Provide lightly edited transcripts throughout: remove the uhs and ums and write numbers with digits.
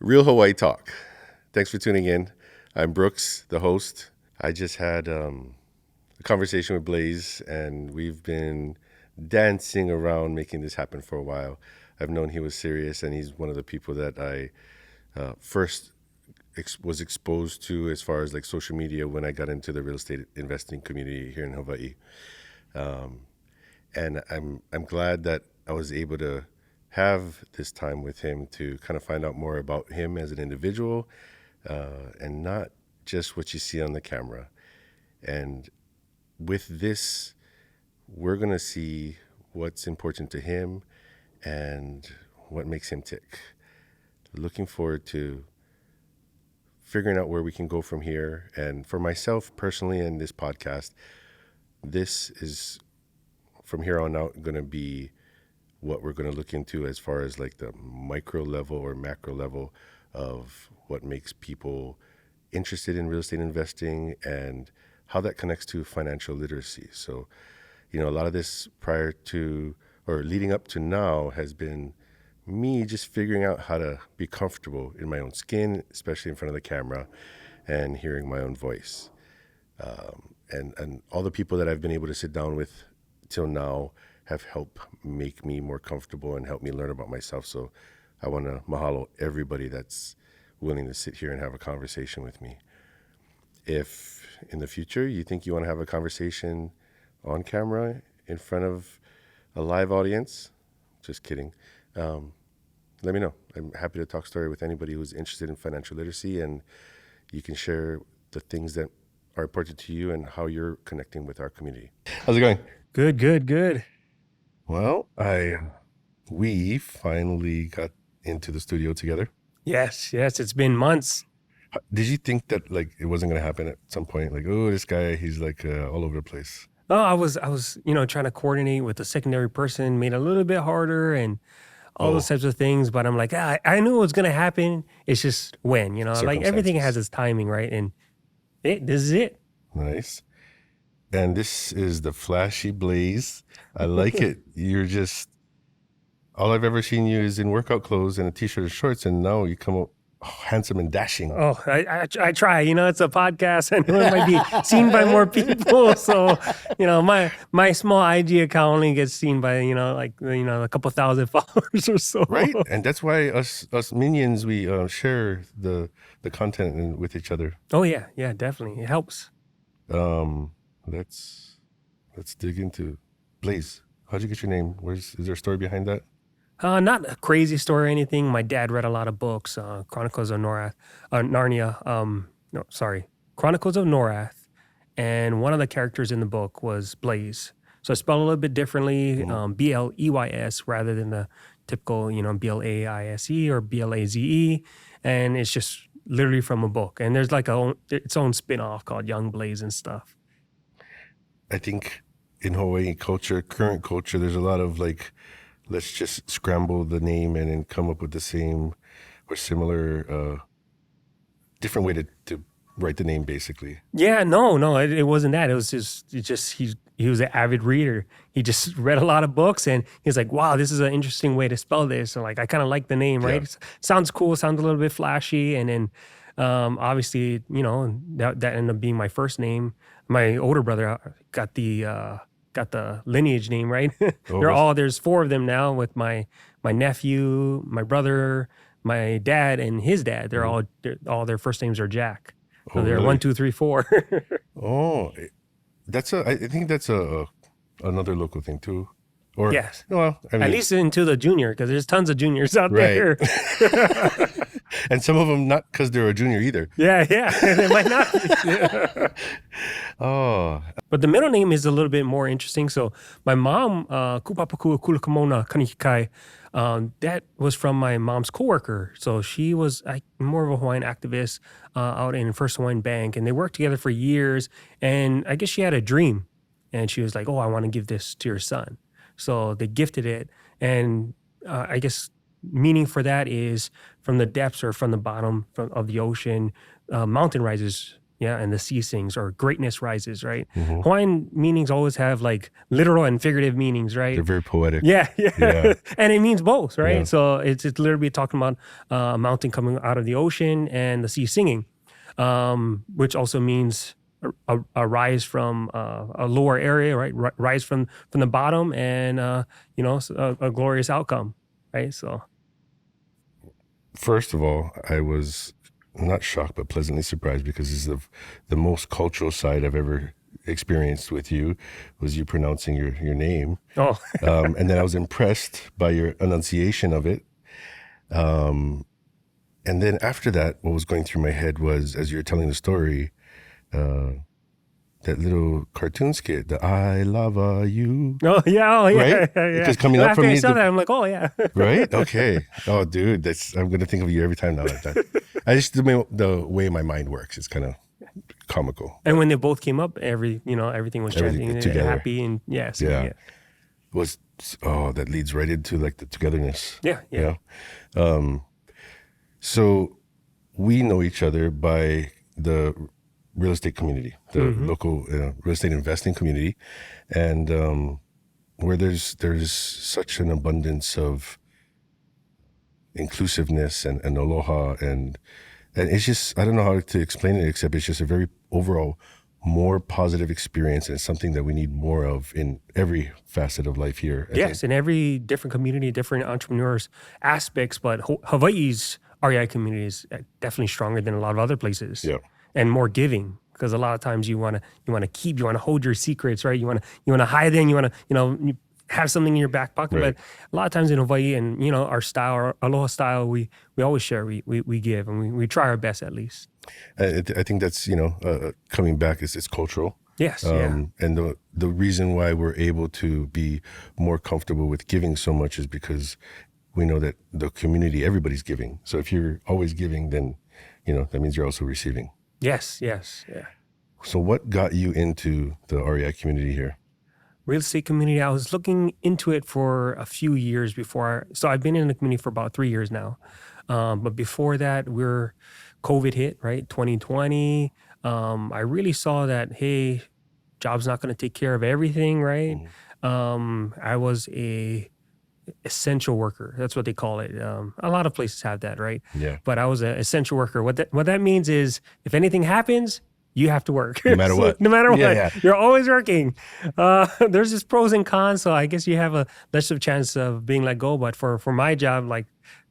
Real Hawaii Talk. Thanks for tuning in. I'm Brooks, the host. I just had a conversation with Bleys, and we've been dancing around making this happen for a while. I've known he was serious, and he's one of the people that I first was exposed to as far as like social media when I got into the real estate investing community here in Hawaii. And I'm glad that I was able to have this time with him to kind of find out more about him as an individual, and not just what you see on the camera. And with this, we're going to see what's important to him and what makes him tick. Looking forward to figuring out where we can go from here. And for myself personally in this podcast, this is from here on out going to be what we're going to look into as far as like the micro level or macro level of what makes people interested in real estate investing and how that connects to financial literacy. So, a lot of this prior to or leading up to now has been me just figuring out how to be comfortable in my own skin, especially in front of the camera, and hearing my own voice. And all the people that I've been able to sit down with till now have helped make me more comfortable and help me learn about myself. So I want to mahalo everybody that's willing to sit here and have a conversation with me. If in the future you think you want to have a conversation on camera in front of a live audience, just kidding, let me know. I'm happy to talk story with anybody who's interested in financial literacy, and you can share the things that are important to you and how you're connecting with our community. How's it going? Good. Well, we finally got into the studio together. Yes, it's been months. Did you think that like it wasn't going to happen at some point? Like, oh, this guy, he's like all over the place. Oh, I was, trying to coordinate with the secondary person, made it a little bit harder and all those types of things. But I'm like, I knew it was going to happen. It's just when, like everything has its timing, right? And this is it. Nice. And this is the flashy Bleys. I like it. You're just, all I've ever seen you is in workout clothes and a t-shirt and shorts, and now you come up handsome and dashing. Oh, I try. It's a podcast. I know it might be seen by more people. So, my small IG account only gets seen by, a couple thousand followers or so. Right. And that's why us minions, we share the content with each other. Oh, yeah. Yeah, definitely. It helps. Let's dig into Bleys. How'd you get your name? Is there a story behind that? Not a crazy story or anything. My dad read a lot of books, Chronicles of Narnia. Chronicles of Norath. And one of the characters in the book was Bleys. So I spelled a little bit differently, Bleys rather than the typical, Blaise or Blaze. And it's just literally from a book. And there's like its own spin-off called Young Bleys and stuff. I think in Hawaii culture, current culture, there's a lot of like, let's just scramble the name and then come up with the same or similar, different way to write the name, basically. Yeah, no, it wasn't that. It was just he was an avid reader. He just read a lot of books, and he was like, wow, this is an interesting way to spell this. So like, I kind of like the name, right? Yeah. Sounds cool, sounds a little bit flashy. And then obviously, that ended up being my first name. My older brother got the lineage name, right? There's 4 of them now with my nephew, my brother, my dad, and his dad. They're all their first names are Jack. So they're really? 1, 2, 3, 4. I think that's another local thing too. Or yes. Well, I mean, at least into the junior, because there's tons of juniors out there. And some of them not because they're a junior either. Yeah, they might not be. Yeah. Oh. But the middle name is a little bit more interesting. So my mom, Kupapakua Kulakamona Kanihikai, that was from my mom's coworker. So she was more of a Hawaiian activist out in First Hawaiian Bank, and they worked together for years. And I guess she had a dream, and she was like, "Oh, I want to give this to your son." So they gifted it, and I guess meaning for that is from the depths or from the bottom of the ocean, mountain rises, Yeah, and the sea sings, or greatness rises, right? Mm-hmm. Hawaiian meanings always have like literal and figurative meanings, right? They're very poetic. Yeah. Yeah. And it means both, right? Yeah. So it's literally talking about a mountain coming out of the ocean and the sea singing, which also means a rise from a lower area, right? Rise from the bottom, and a glorious outcome, right? So First of all, I was not shocked, but pleasantly surprised, because this is the most cultural side I've ever experienced with you, was you pronouncing your name. oh And then I was impressed by your enunciation of it. And then after that, what was going through my head was, as you were telling the story, that little cartoon skit, the I love you. oh yeah Right? yeah. Because coming up After from I me, saw that, I'm like, oh yeah. right? Okay. Oh, dude, I'm gonna think of you every time now. Like that. I just the way my mind works. It's kind of comical. And when they both came up, everything was Everything chanting together. happy, and Yeah. That leads right into like the togetherness. Yeah. So we know each other by the real estate community, the local real estate investing community, and where there's such an abundance of inclusiveness and aloha, and it's just, I don't know how to explain it, except it's just a very overall more positive experience, and it's something that we need more of in every facet of life here. I Yes, think. in every different community, different entrepreneurs aspects, but Hawaii's REI community is definitely stronger than a lot of other places. Yeah. And more giving, because a lot of times you want to hold your secrets, right? You want to hide them, you want to you have something in your back pocket. Right. But a lot of times in Hawaii, and our style, our Aloha style, we always share, we give, and we try our best at least. I think that's coming back is it's cultural. Yes, And the reason why we're able to be more comfortable with giving so much is because we know that the community, everybody's giving. So if you're always giving, then that means you're also receiving. Yes, yeah. So what got you into the REI community here? Real estate community, I was looking into it for a few years before. So I've been in the community for about 3 years now. But before that, COVID hit, right? 2020. I really saw that, hey, job's not going to take care of everything, right? I was a essential worker. That's what they call it. A lot of places have that, right? Yeah. But I was an essential worker. What that means is, if anything happens, you have to work. No matter what. No matter what. Yeah. You're always working. There's just pros and cons. So I guess you have a less of a chance of being let go. But for my job, like,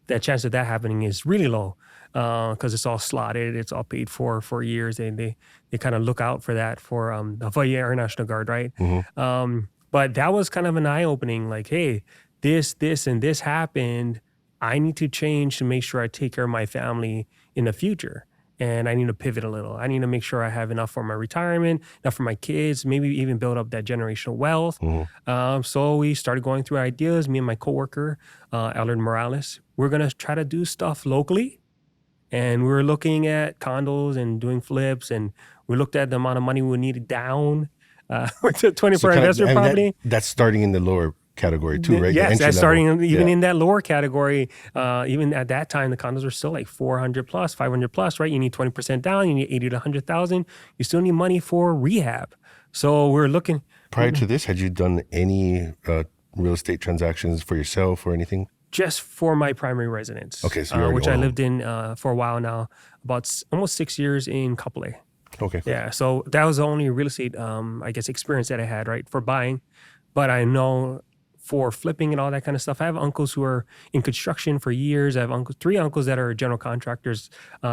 the chance of that happening is really low, because it's all slotted. It's all paid for years. And they kind of look out for that for the Hawaiian Air National Guard, right? But that was kind of an eye-opening, like, hey, this, and this happened. I need to change to make sure I take care of my family in the future. And I need to pivot a little. I need to make sure I have enough for my retirement, enough for my kids, maybe even build up that generational wealth. So we started going through ideas, me and my coworker, Elder Morales. We're going to try to do stuff locally. And we were looking at condos and doing flips. And we looked at the amount of money we needed down with the 24 investment property. That's starting in the lower category too, right? Yes, that's starting in that lower category. Even at that time, the condos were still like 400 plus, 500 plus, right? You need 20% down. You need 80 to 100,000. You still need money for rehab. So we're looking. Prior to this, had you done any real estate transactions for yourself or anything? Just for my primary residence. Okay, so which I lived in for a while now, about almost 6 years in Kapolei. Okay. Yeah, so that was the only real estate, I guess, experience that I had, right, for buying. But I know for flipping and all that kind of stuff, I have uncles who are in construction for years. I have three uncles that are general contractors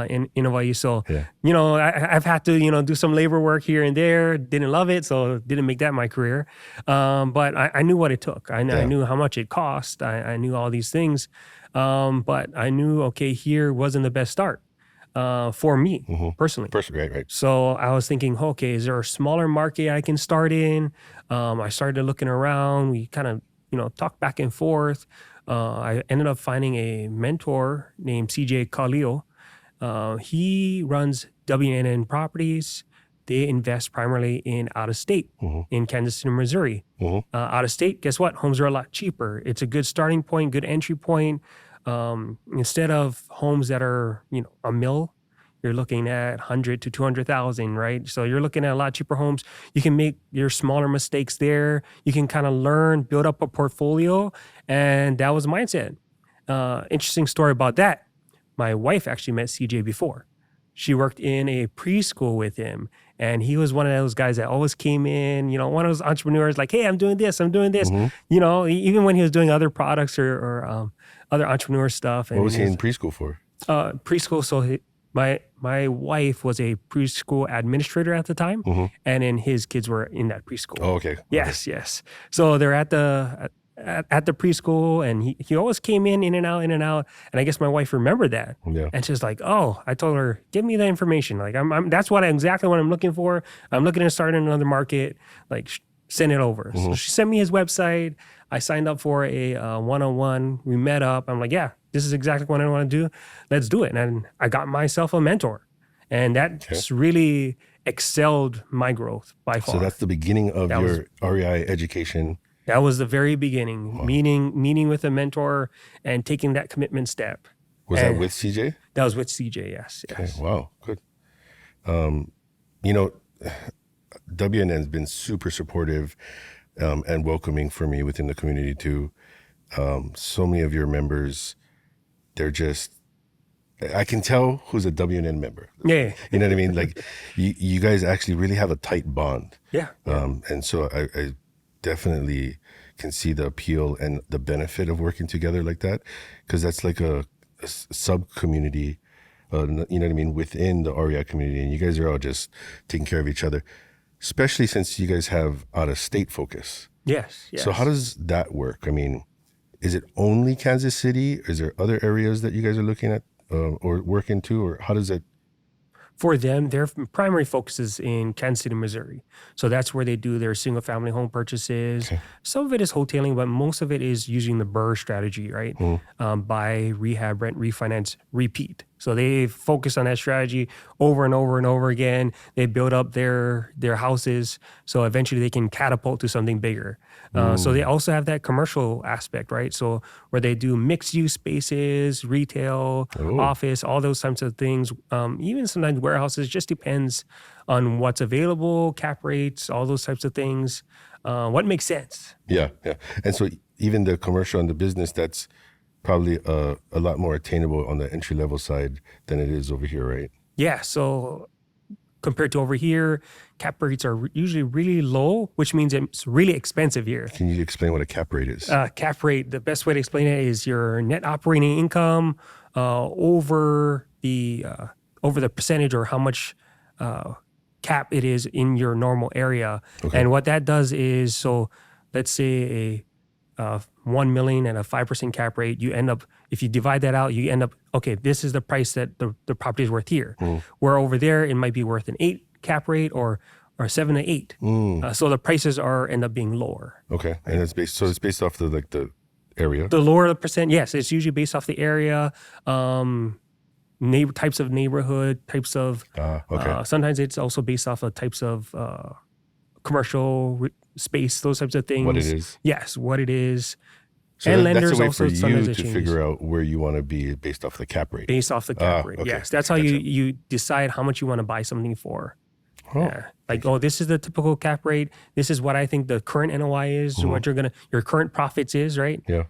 in Hawaii. So, I've had to, do some labor work here and there. Didn't love it, so didn't make that my career. But I knew what it took. I knew how much it cost. I knew all these things. But I knew, okay, here wasn't the best start for me personally. Right. So I was thinking, okay, is there a smaller market I can start in? I started looking around. We kind of, talked back and forth. I ended up finding a mentor named CJ Kalio. He runs WNN Properties. They invest primarily in out of state, in Kansas City, Missouri. Out of state, guess what? Homes are a lot cheaper. It's a good starting point, good entry point. Instead of homes that are, $1 million, you're looking at 100 to 200,000, right? So you're looking at a lot cheaper homes. You can make your smaller mistakes there. You can kind of learn, build up a portfolio, and that was the mindset. Interesting story about that. My wife actually met CJ before. She worked in a preschool with him, and he was one of those guys that always came in, one of those entrepreneurs like, hey, I'm doing this. Even when he was doing other products or other entrepreneur stuff. And what was he in preschool for? Preschool. So my wife was a preschool administrator at the time, and then his kids were in that preschool. Oh, okay. Yes. So they're at the preschool, and he always came in and out. And I guess my wife remembered that. Yeah. And she's like, oh, I told her, give me the information. Like that's exactly what I'm looking for. I'm looking to start in another market. Like send it over. So she sent me his website. I signed up for a one-on-one. We met up. I'm like, yeah, this is exactly what I want to do. Let's do it. And I got myself a mentor. And that really excelled my growth by far. So that's the beginning of your REI education. That was the very beginning. Wow. Meeting with a mentor and taking that commitment step. Was that with CJ? That was with CJ, yes. Okay. Wow, good. WNN has been super supportive and welcoming for me within the community too. So many of your members, they're just, I can tell who's a WNN member. Yeah. You know what I mean? Like you guys actually really have a tight bond. Yeah. And so I definitely can see the appeal and the benefit of working together like that, because that's like a sub-community, you know what I mean, within the REI community, and you guys are all just taking care of each other, especially since you guys have out-of-state focus. Yes. So how does that work? I mean, is it only Kansas City? Is there other areas that you guys are looking at or working to, or how does it? For them, their primary focus is in Kansas City, Missouri. So that's where they do their single-family home purchases. Okay. Some of it is wholesaling, but most of it is using the BRRRR strategy, right? Buy, rehab, rent, refinance, repeat. So they focus on that strategy over and over and over again. They build up their houses, so eventually they can catapult to something bigger. So they also have that commercial aspect, right? So where they do mixed-use spaces, retail, office, all those types of things. Even sometimes warehouses, just depends on what's available, cap rates, all those types of things. What makes sense? Yeah. And so even the commercial and the business, that's probably a lot more attainable on the entry-level side than it is over here, right? Yeah, so compared to over here, cap rates are usually really low, which means it's really expensive here. Can you explain what a cap rate is? Cap rate, the best way to explain it is your net operating income over the percentage or how much cap it is in your normal area. Okay. And what that does is, so let's say a 1 million and a 5% cap rate, you end up, if you divide that out, you end up, okay, this is the price that the property is worth here. Where over there, it might be worth an 8 cap rate or 7 to 8. So the prices end up being lower. Okay, and it's based off the area? The lower the percent, yes, it's usually based off the area, types of neighborhood, types of, sometimes it's also based off of types of commercial space, those types of things. What it is? Yes, what it is. So and lenders that's a way also for you to figure out where you want to be based off the cap rate. Based off the cap rate, yes. That's how you decide how much you want to buy something for. Yeah. Like, this is the typical cap rate. This is what I think the current NOI is, what your current profits is, right? Yeah.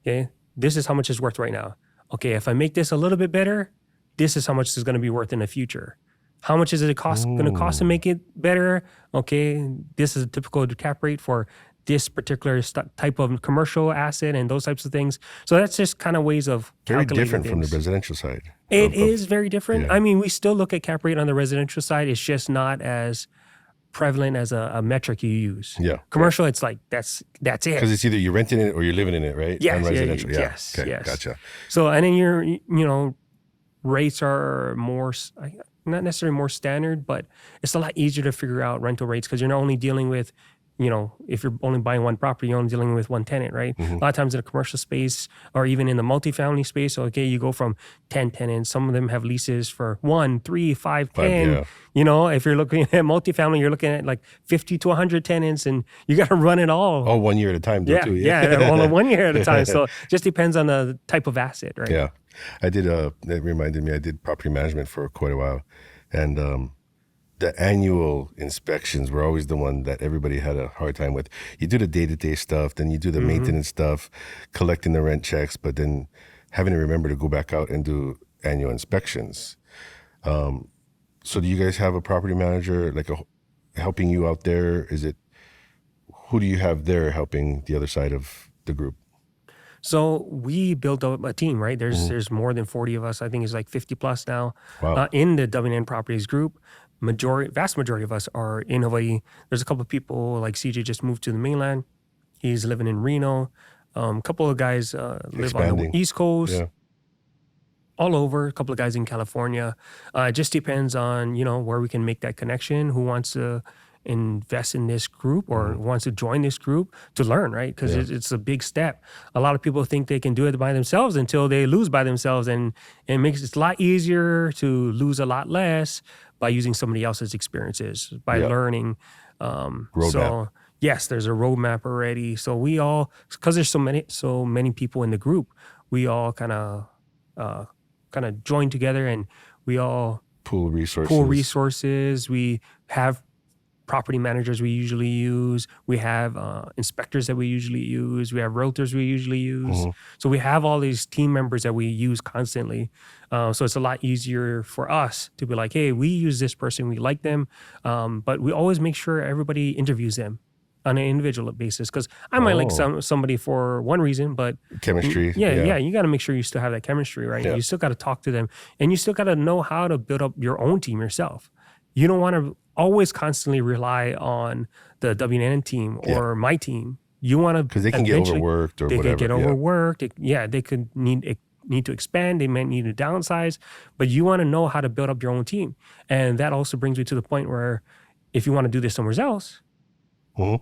Okay. This is how much it's worth right now. Okay, if I make this a little bit better, this is how much it's going to be worth in the future. How much is it going to cost to make it better? Okay, this is a typical cap rate for this particular type of commercial asset and those types of things. So that's just kind of ways of calculating very different things. From the residential side. It is very different. Yeah. I mean, we still look at cap rate on the residential side. It's just not as prevalent as a metric you use. Yeah. Commercial, it's like, that's it. Because it's either you're renting it or you're living in it, right? Yes. On residential. Yes. Okay, yes. Gotcha. So, and then rates are more, not necessarily more standard, but it's a lot easier to figure out rental rates because you're not only dealing with, if you're only buying one property, you're only dealing with one tenant, right? A lot of times in a commercial space or even in the multifamily space, okay, you go from 10 tenants. Some of them have leases for 1, 3, 5, 10. Yeah. If you're looking at multifamily, you're looking at like 50 to 100 tenants, and you got to run it all. Oh, 1 year at a time, though, too. Only 1 year at a time. So it just depends on the type of asset, right? Yeah. That reminded me, I did property management for quite a while. And the annual inspections were always the one that everybody had a hard time with. You do the day-to-day stuff, then you do the maintenance stuff, collecting the rent checks, but then having to remember to go back out and do annual inspections. So do you guys have a property manager helping you out there? Who do you have there helping the other side of the group? So we built up a team, right? There's more than 40 of us. I think it's like 50 plus now. Wow. In the WN Properties group. Vast majority of us are in Hawaii. There's a couple of people like CJ just moved to the mainland. He's living in Reno. A couple of guys live on the East Coast. Yeah. All over. A couple of guys in California. It just depends on where we can make that connection. Who wants to invest in this group or wants to join this group to learn, right? Because it's a big step. A lot of people think they can do it by themselves until they lose by themselves, and it makes it a lot easier to lose a lot less by using somebody else's experiences, by learning. So yes, there's a roadmap already. So we all, because there's so many people in the group, we all kind of join together, and we all pool resources. We have property managers we usually use. We have inspectors that we usually use. We have realtors we usually use. So we have all these team members that we use constantly. So it's a lot easier for us to be like, hey, we use this person, we like them. But we always make sure everybody interviews them on an individual basis, because I might like somebody for one reason, but chemistry. Yeah, you got to make sure you still have that chemistry, right? You still got to talk to them, and you still got to know how to build up your own team yourself. You don't want to always constantly rely on the WNN team or my team. You want to, because they can get overworked or whatever. They can get overworked. They could need to expand. They might need to downsize, but you want to know how to build up your own team. And that also brings me to the point where if you want to do this somewhere else,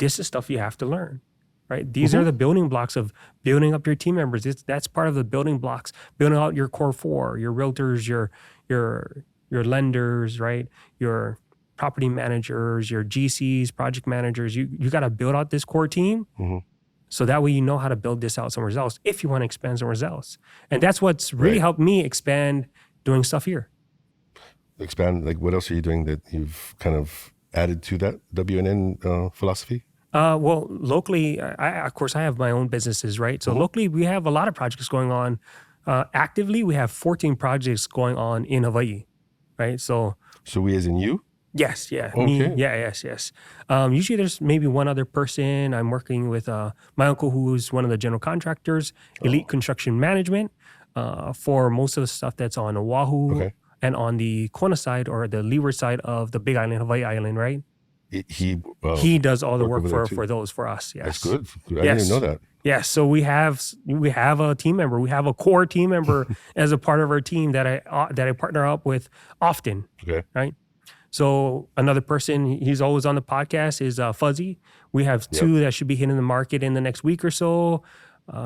this is stuff you have to learn, right? These are the building blocks of building up your team members. That's part of the building blocks, building out your core four, your realtors, your lenders, right? Your property managers, your GCs, project managers. You got to build out this core team. So that way you know how to build this out somewhere else if you want to expand somewhere else. And that's what's really helped me expand doing stuff here. Expand, like what else are you doing that you've kind of added to that WNN philosophy? Well, locally, of course, I have my own businesses, right? So locally, we have a lot of projects going on. Actively, we have 14 projects going on in Hawaii, right? So we as in you? Yes, yeah. Okay. Me, yes. Usually there's maybe one other person. I'm working with my uncle, who's one of the general contractors, Elite Construction Management, for most of the stuff that's on Oahu and on the Kona side or the leeward side of the Big Island, Hawaii Island, right? He does all the work for those for us. Yes, that's good. I didn't know that. Yes, so we have a team member. We have a core team member as a part of our team that I partner up with often. Okay, right. So another person, he's always on the podcast, is Fuzzy. We have two that should be hitting the market in the next week or so.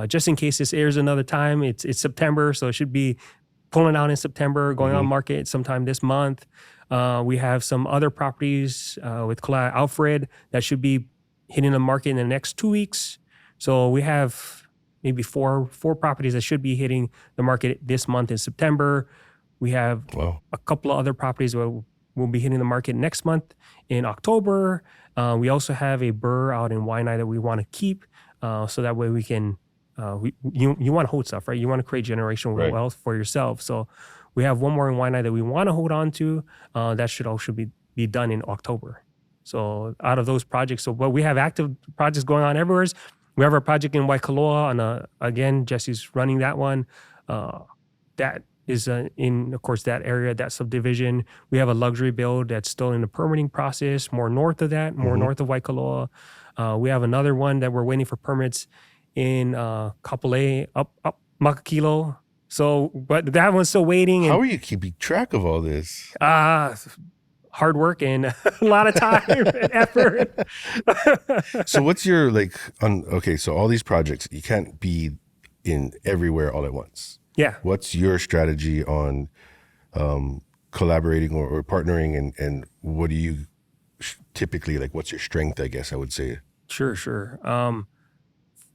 Just in case this airs another time, it's September, so it should be pulling out in September, going on market sometime this month. We have some other properties with Kalai Alfred that should be hitting the market in the next 2 weeks. So we have maybe four properties that should be hitting the market this month in September. We have a couple of other properties where we'll be hitting the market next month in October. We also have a burr out in Waianae that we want to keep, so that way we can. You want to hold stuff, right? You want to create generational wealth for yourself. So we have one more in Waianae that we want to hold on to. That should also be done in October. So out of those projects, we have active projects going on everywhere. We have our project in Waikoloa, and again, Jesse's running that one. That is in, of course, that area, that subdivision. We have a luxury build that's still in the permitting process, more north of that, north of Waikoloa. We have another one that we're waiting for permits in Kapolei, up Makakilo. So, but that one's still waiting. How are you keeping track of all this? hard work and a lot of time and effort. So what's your so all these projects, you can't be in everywhere all at once. Yeah. What's your strategy on collaborating or partnering, and what do you typically, what's your strength, I guess I would say? Sure.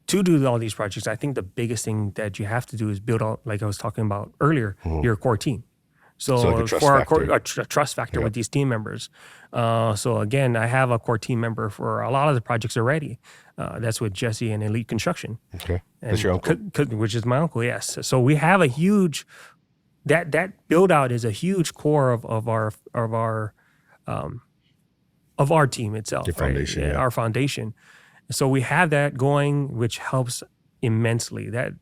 To do all these projects, I think the biggest thing that you have to do is build out, like I was talking about earlier, your core team. So like a trust for factor. a trust factor with these team members. So again, I have a core team member for a lot of the projects already. That's with Jesse and Elite Construction. Okay, that's your uncle, which is my uncle. Yes. So we have a huge that build out is a huge core of our team itself. Your foundation, right? Our foundation. So we have that going, which helps immensely. That,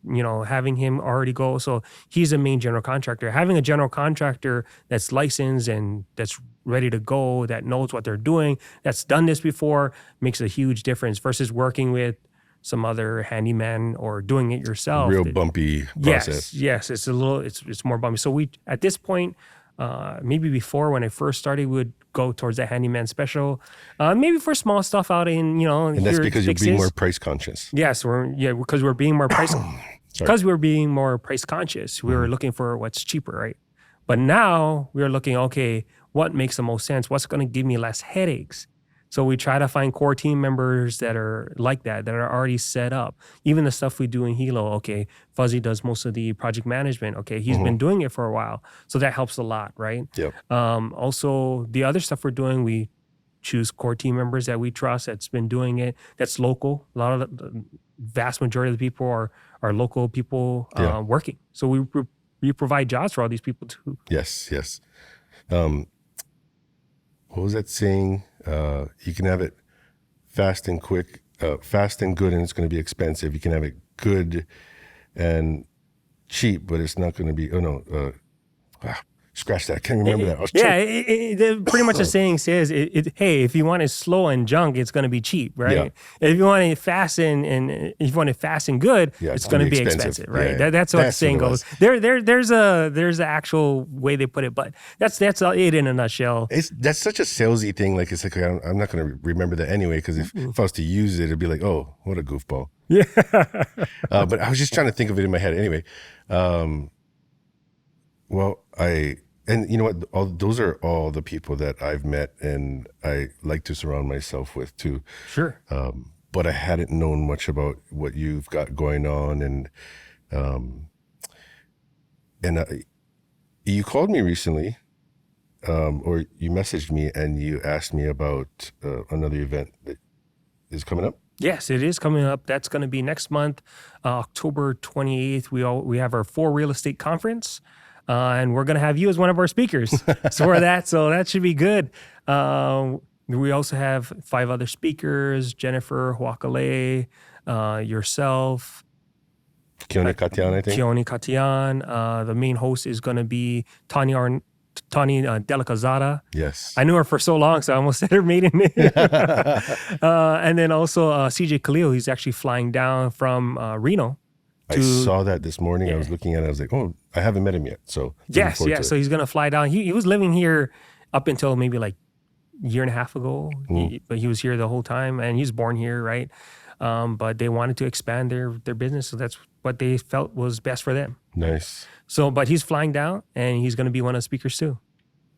having him already go. So he's a main general contractor. Having a general contractor that's licensed and that's ready to go, that knows what they're doing, that's done this before, makes a huge difference versus working with some other handyman or doing it yourself. Real bumpy process. Yes. It's it's more bumpy. So we, at this point, maybe before when I first started, we would go towards the handyman special, maybe for small stuff out in, and that's because you're being more price conscious. Yes, because we're being more price conscious. We were looking for what's cheaper, right? But now we're looking, okay, what makes the most sense? What's going to give me less headaches? So we try to find core team members that are like that are already set up. Even the stuff we do in Hilo, okay, Fuzzy does most of the project management. Okay, he's been doing it for a while. So that helps a lot, right? Yep. Also, the other stuff we're doing, we choose core team members that we trust that's been doing it, that's local. A lot of the vast majority of the people are local people working. So we provide jobs for all these people too. Yes. What was that saying? You can have it fast and quick, fast and good, and it's going to be expensive. You can have it good and cheap, but it's not going to be. Scratch that. I can't remember that. Pretty much the saying says, hey, if you want it slow and junk, it's going to be cheap, right? Yeah. If you want it fast and if you want it fast and good, it's going to be expensive, right? Yeah. That's what the saying goes. There's an actual way they put it, but that's it in a nutshell. That's such a salesy thing. I'm not going to remember that anyway, because if I was to use it, it'd be like, oh, what a goofball. Yeah. But I was just trying to think of it in my head anyway. And you know what? Those are all the people that I've met and I like to surround myself with too. Sure. But I hadn't known much about what you've got going on, you called me recently, or you messaged me and you asked me about another event that is coming up. Yes, it is coming up. That's going to be next month, October 28th. We have our 4 real estate conference. And we're going to have you as one of our speakers so that should be good. We also have 5 other speakers: Jennifer Huakale, yourself, Keone Katian, I think. Keone Katian. The main host is going to be Tani Delicazada. Yes. I knew her for so long, so I almost said her maiden name. And then also CJ Khalil, he's actually flying down from Reno. I saw that this morning. I was looking at it. I was like, oh, I haven't met him yet. So yes. So he's going to fly down. He was living here up until maybe like a year and a half ago, but he was here the whole time, and he's born here, right? But they wanted to expand their business, so that's what they felt was best for them. Nice. So, but he's flying down, and he's going to be one of the speakers too.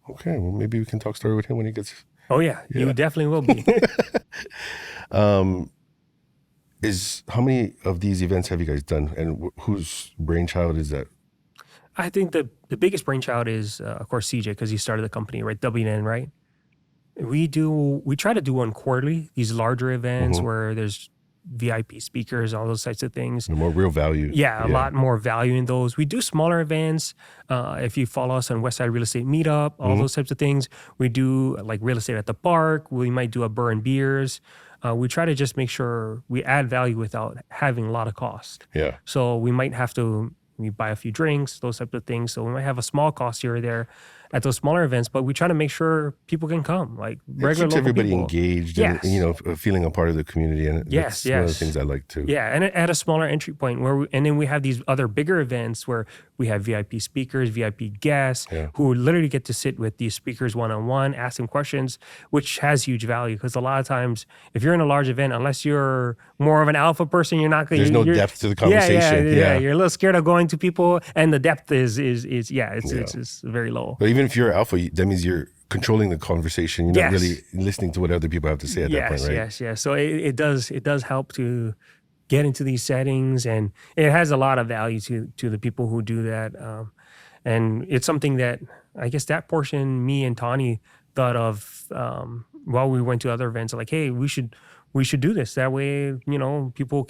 Okay, well, maybe we can talk story with him when he gets. Oh yeah. You definitely will be. How many of these events have you guys done, and whose brainchild is that? I think the biggest brainchild is, of course, CJ, because he started the company, right? WN, right? We try to do one quarterly, these larger events where there's VIP speakers, all those types of things. More real value. Yeah, a lot more value in those. We do smaller events. If you follow us on Westside Real Estate Meetup, all those types of things. We do like real estate at the park. We might do a burn beers. We try to just make sure we add value without having a lot of cost. Yeah. So we might have to buy a few drinks, those types of things. So we might have a small cost here or there. at those smaller events, but we try to make sure people can come, like It regular keeps local everybody people. engaged Yes. and, you know, feeling a part of the community. And Yes, that's one of the yes. things I like too. Yeah, and at a smaller entry point and then we have these other bigger events where we have VIP speakers, VIP guests who literally get to sit with these speakers one-on-one, ask them questions, which has huge value because a lot of times if you're in a large event, unless you're more of an alpha person, you're not going to... There's no depth to the conversation. Yeah, you're a little scared of going to people and the depth is it's very low. But even if you're alpha, that means you're controlling the conversation. You're not really listening to what other people have to say at that point, right? Yes. So it does help to get into these settings, and it has a lot of value to the people who do that. And it's something that I guess that portion me and Tani thought of while we went to other events. Like, hey, we should do this. That way, you know, people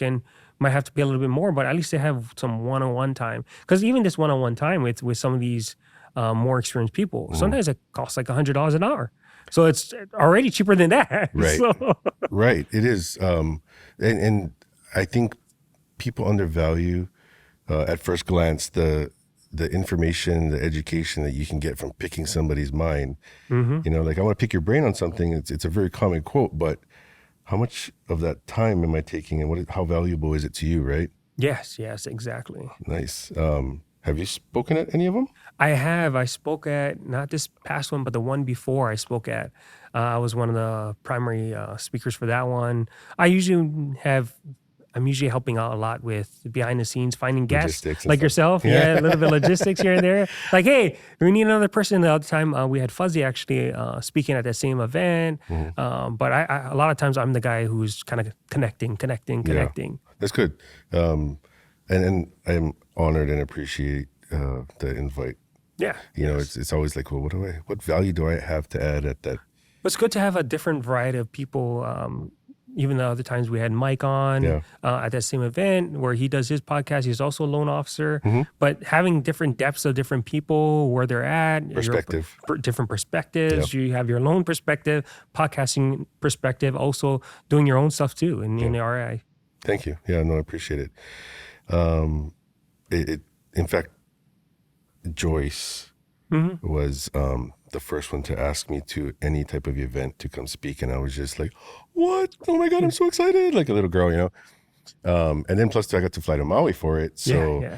might have to pay a little bit more, but at least they have some one-on-one time. Because even this one-on-one time with some of these more experienced people, sometimes it costs like $100 an hour. So it's already cheaper than that. Right. So. Right. It is. And I think people undervalue at first glance the information, the education that you can get from picking somebody's mind. You know, like I want to pick your brain on something. It's a very common quote, but how much of that time am I taking and how valuable is it to you, right? Yes, exactly. Nice. Have you spoken at any of them? I have. I spoke at, not this past one, but the one before I spoke at. I was one of the primary speakers for that one. I'm usually helping out a lot with behind the scenes, finding guests like yourself. Yeah, a little bit of logistics here and there. Like, hey, we need another person. The other time we had Fuzzy actually speaking at that same event. But I a lot of times I'm the guy who's kind of connecting. Yeah, that's good. And I'm honored and appreciate the invite. Yeah. You know, it's always like, well, what value do I have to add at that? It's good to have a different variety of people. Even the other times we had Mike on at that same event where he does his podcast. He's also a loan officer. But having different depths of different people, where they're at. Different perspectives. You have your loan perspective, podcasting perspective, also doing your own stuff too in the RI. Thank you. Yeah, no, I appreciate it. In fact, Joyce was the first one to ask me to any type of event to come speak, and I was just like, what? Oh my God, I'm so excited. Like a little girl, you know? And then plus I got to fly to Maui for it. So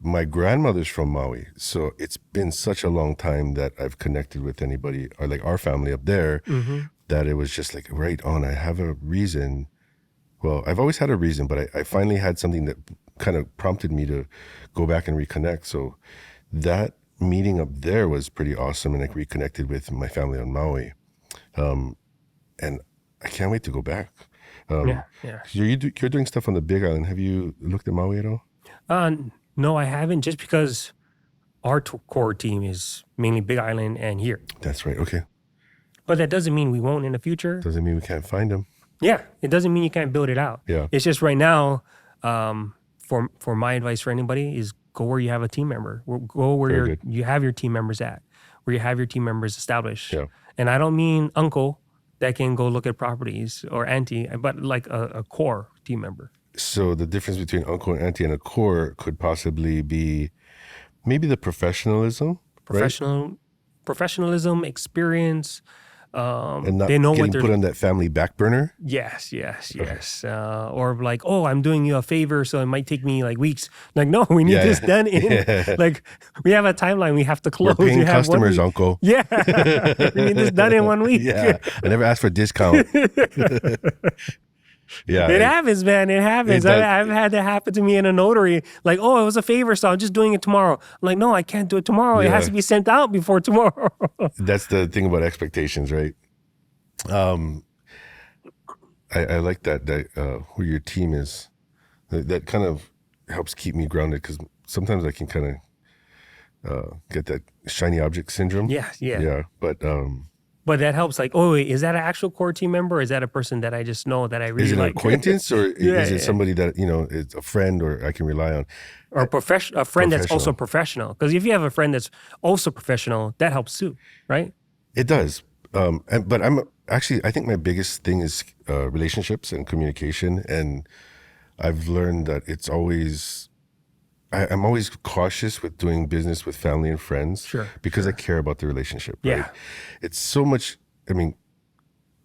my grandmother's from Maui. So it's been such a long time that I've connected with anybody or like our family up there that it was just like, right on, I have a reason. Well, I've always had a reason, but I finally had something that kind of prompted me to go back and reconnect. So that meeting up there was pretty awesome, and I reconnected with my family on Maui. And I can't wait to go back. You're doing stuff on the Big Island. Have you looked at Maui at all? No, I haven't, just because our core team is mainly Big Island and here. That's right. Okay. But that doesn't mean we won't in the future. Doesn't mean we can't find them. Yeah, it doesn't mean you can't build it out. Yeah. It's just right now, for my advice for anybody is go where you have a team member. Go where you have your team members at, where you have your team members established. Yeah. And I don't mean uncle that can go look at properties or auntie, but like a core team member. So the difference between uncle and auntie and a core could possibly be maybe the professionalism. Professionalism, experience. And not they know getting what they're put on that family back burner. Yes. Or like, oh, I'm doing you a favor, so it might take me like weeks. Like, no, we need this done in like we have a timeline we have to close. We're paying customers, uncle. Yeah, we need this done in 1 week. Yeah, I never asked for a discount. Yeah, it happens, man. It happens. I've had that happen to me in a notary. Like, oh, it was a favor, so I'm just doing it tomorrow. I'm like, no, I can't do it tomorrow. It has to be sent out before tomorrow. That's the thing about expectations, right? I like that who your team is. That kind of helps keep me grounded, because sometimes I can kind of get that shiny object syndrome. Yeah. But that helps. Like, oh, wait, is that an actual core team member? Or is that a person that I just know that I really like? Is it an acquaintance, or is it somebody that, you know, is a friend or I can rely on? Or a friend that's also professional. Because if you have a friend that's also professional, that helps too, right? It does. But I think my biggest thing is relationships and communication. And I've learned that it's always I'm always cautious with doing business with family and friends Sure, because I care about the relationship. Right? Yeah. It's so much. I mean,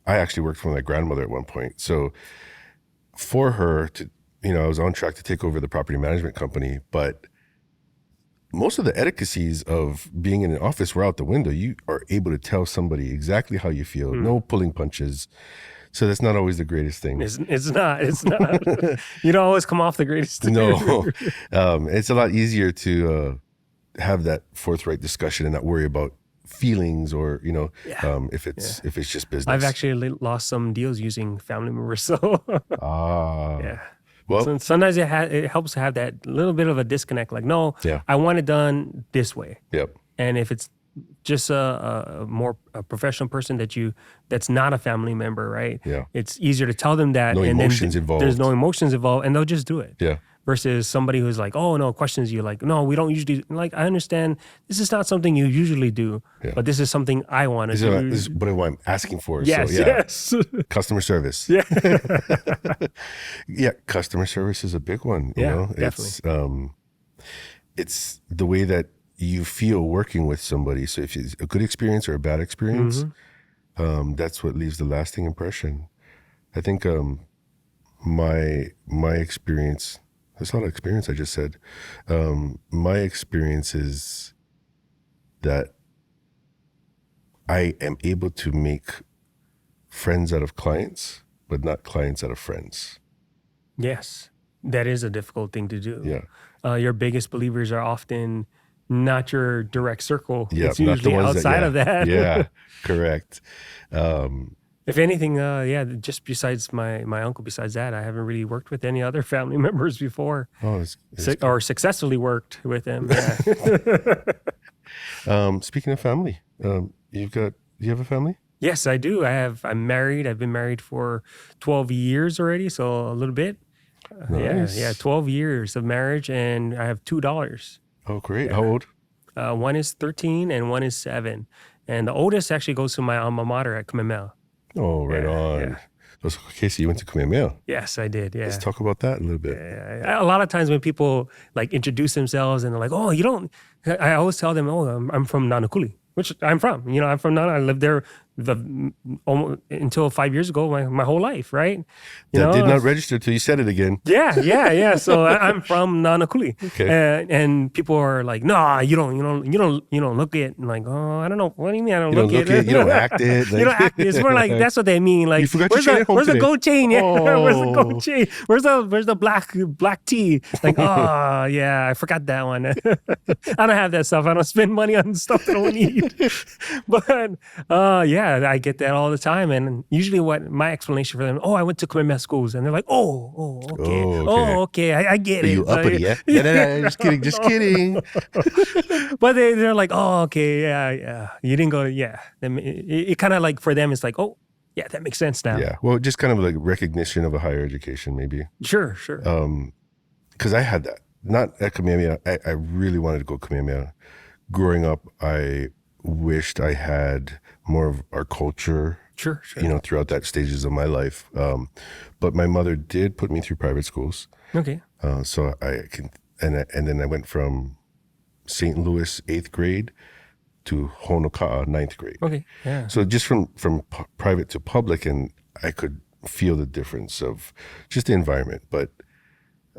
I actually worked for my grandmother at one point. So for her to, I was on track to take over the property management company, but most of the etiquettes of being in an office were out the window. You are able to tell somebody exactly how you feel, no pulling punches. So that's not always the greatest thing. It's not. You don't always come off the greatest. No, it's a lot easier to have that forthright discussion and not worry about feelings or if it's just business. I've actually lost some deals using family members. So yeah. Well, so sometimes it helps to have that little bit of a disconnect. Like, no, I want it done this way. Yep. And if it's just a professional person that's not a family member, right? Yeah. It's easier to tell them that. No and emotions then involved. There's no emotions involved, and they'll just do it. Yeah. Versus somebody who's like, oh no, questions you, like, no, we don't usually, like, I understand this is not something you usually do, but this is something I want to do. This is what I'm asking for. Yes, so, yes. Customer service. Yeah. Yeah, customer service is a big one. You know? Definitely. It's the way that you feel working with somebody. So if it's a good experience or a bad experience, that's what leaves the lasting impression. I think my experience, there's a lot of experience I just said. My experience is that I am able to make friends out of clients, but not clients out of friends. Yes. That is a difficult thing to do. Yeah. Your biggest believers are often not your direct circle. Yeah, it's usually outside of that. Yeah, correct. If anything, just besides my uncle, besides that, I haven't really worked with any other family members before. Oh, or successfully worked with them. Yeah. Speaking of family, do you have a family? Yes, I do. I'm married. I've been married for 12 years already, so a little bit. Nice. Yeah, 12 years of marriage, and I have two daughters. Oh, great. How old? One is 13 and one is 7. And the oldest actually goes to my alma mater at Kamehameha. Oh, right on. Yeah. Okay, so you went to Kamehameha. Yes, I did. Yeah. Let's talk about that a little bit. A lot of times when people like introduce themselves and they're like, oh, you don't, I always tell them, oh, I'm from Nanakuli, which I'm from. I'm from Nana. I lived there until 5 years ago, my whole life, right? That did not register till you said it again. Yeah. So I'm from Nanakuli, okay. And people are like, "Nah, you don't look it." And like, "Oh, I don't know. What do you mean I don't look it? You don't act it. You don't act it." It's more like that's what they mean. Like, you forgot your chain at home where's today. the gold chain? Yeah, Oh. where's the gold chain? Where's the black tea? Like, oh yeah, I forgot that one. I don't have that stuff. I don't spend money on stuff I don't need. But I get that all the time. And usually what my explanation for them, I went to Kamehameha schools. And they're like, okay. I get it. You uppity, yeah? No, just kidding. But they're like, yeah. You didn't go, It kind of like, for them, it's like, yeah, that makes sense now. Yeah, well, just kind of like recognition of a higher education, maybe. Sure. Because I had that. Not at Kamehameha. I really wanted to go Kamehameha. Growing up, I wished I had more of our culture, sure. Throughout that stages of my life. But my mother did put me through private schools. Okay. So I can, and then I went from St. Louis 8th grade to Honoka'a 9th grade. Okay. Yeah. So just from private to public, and I could feel the difference of just the environment. But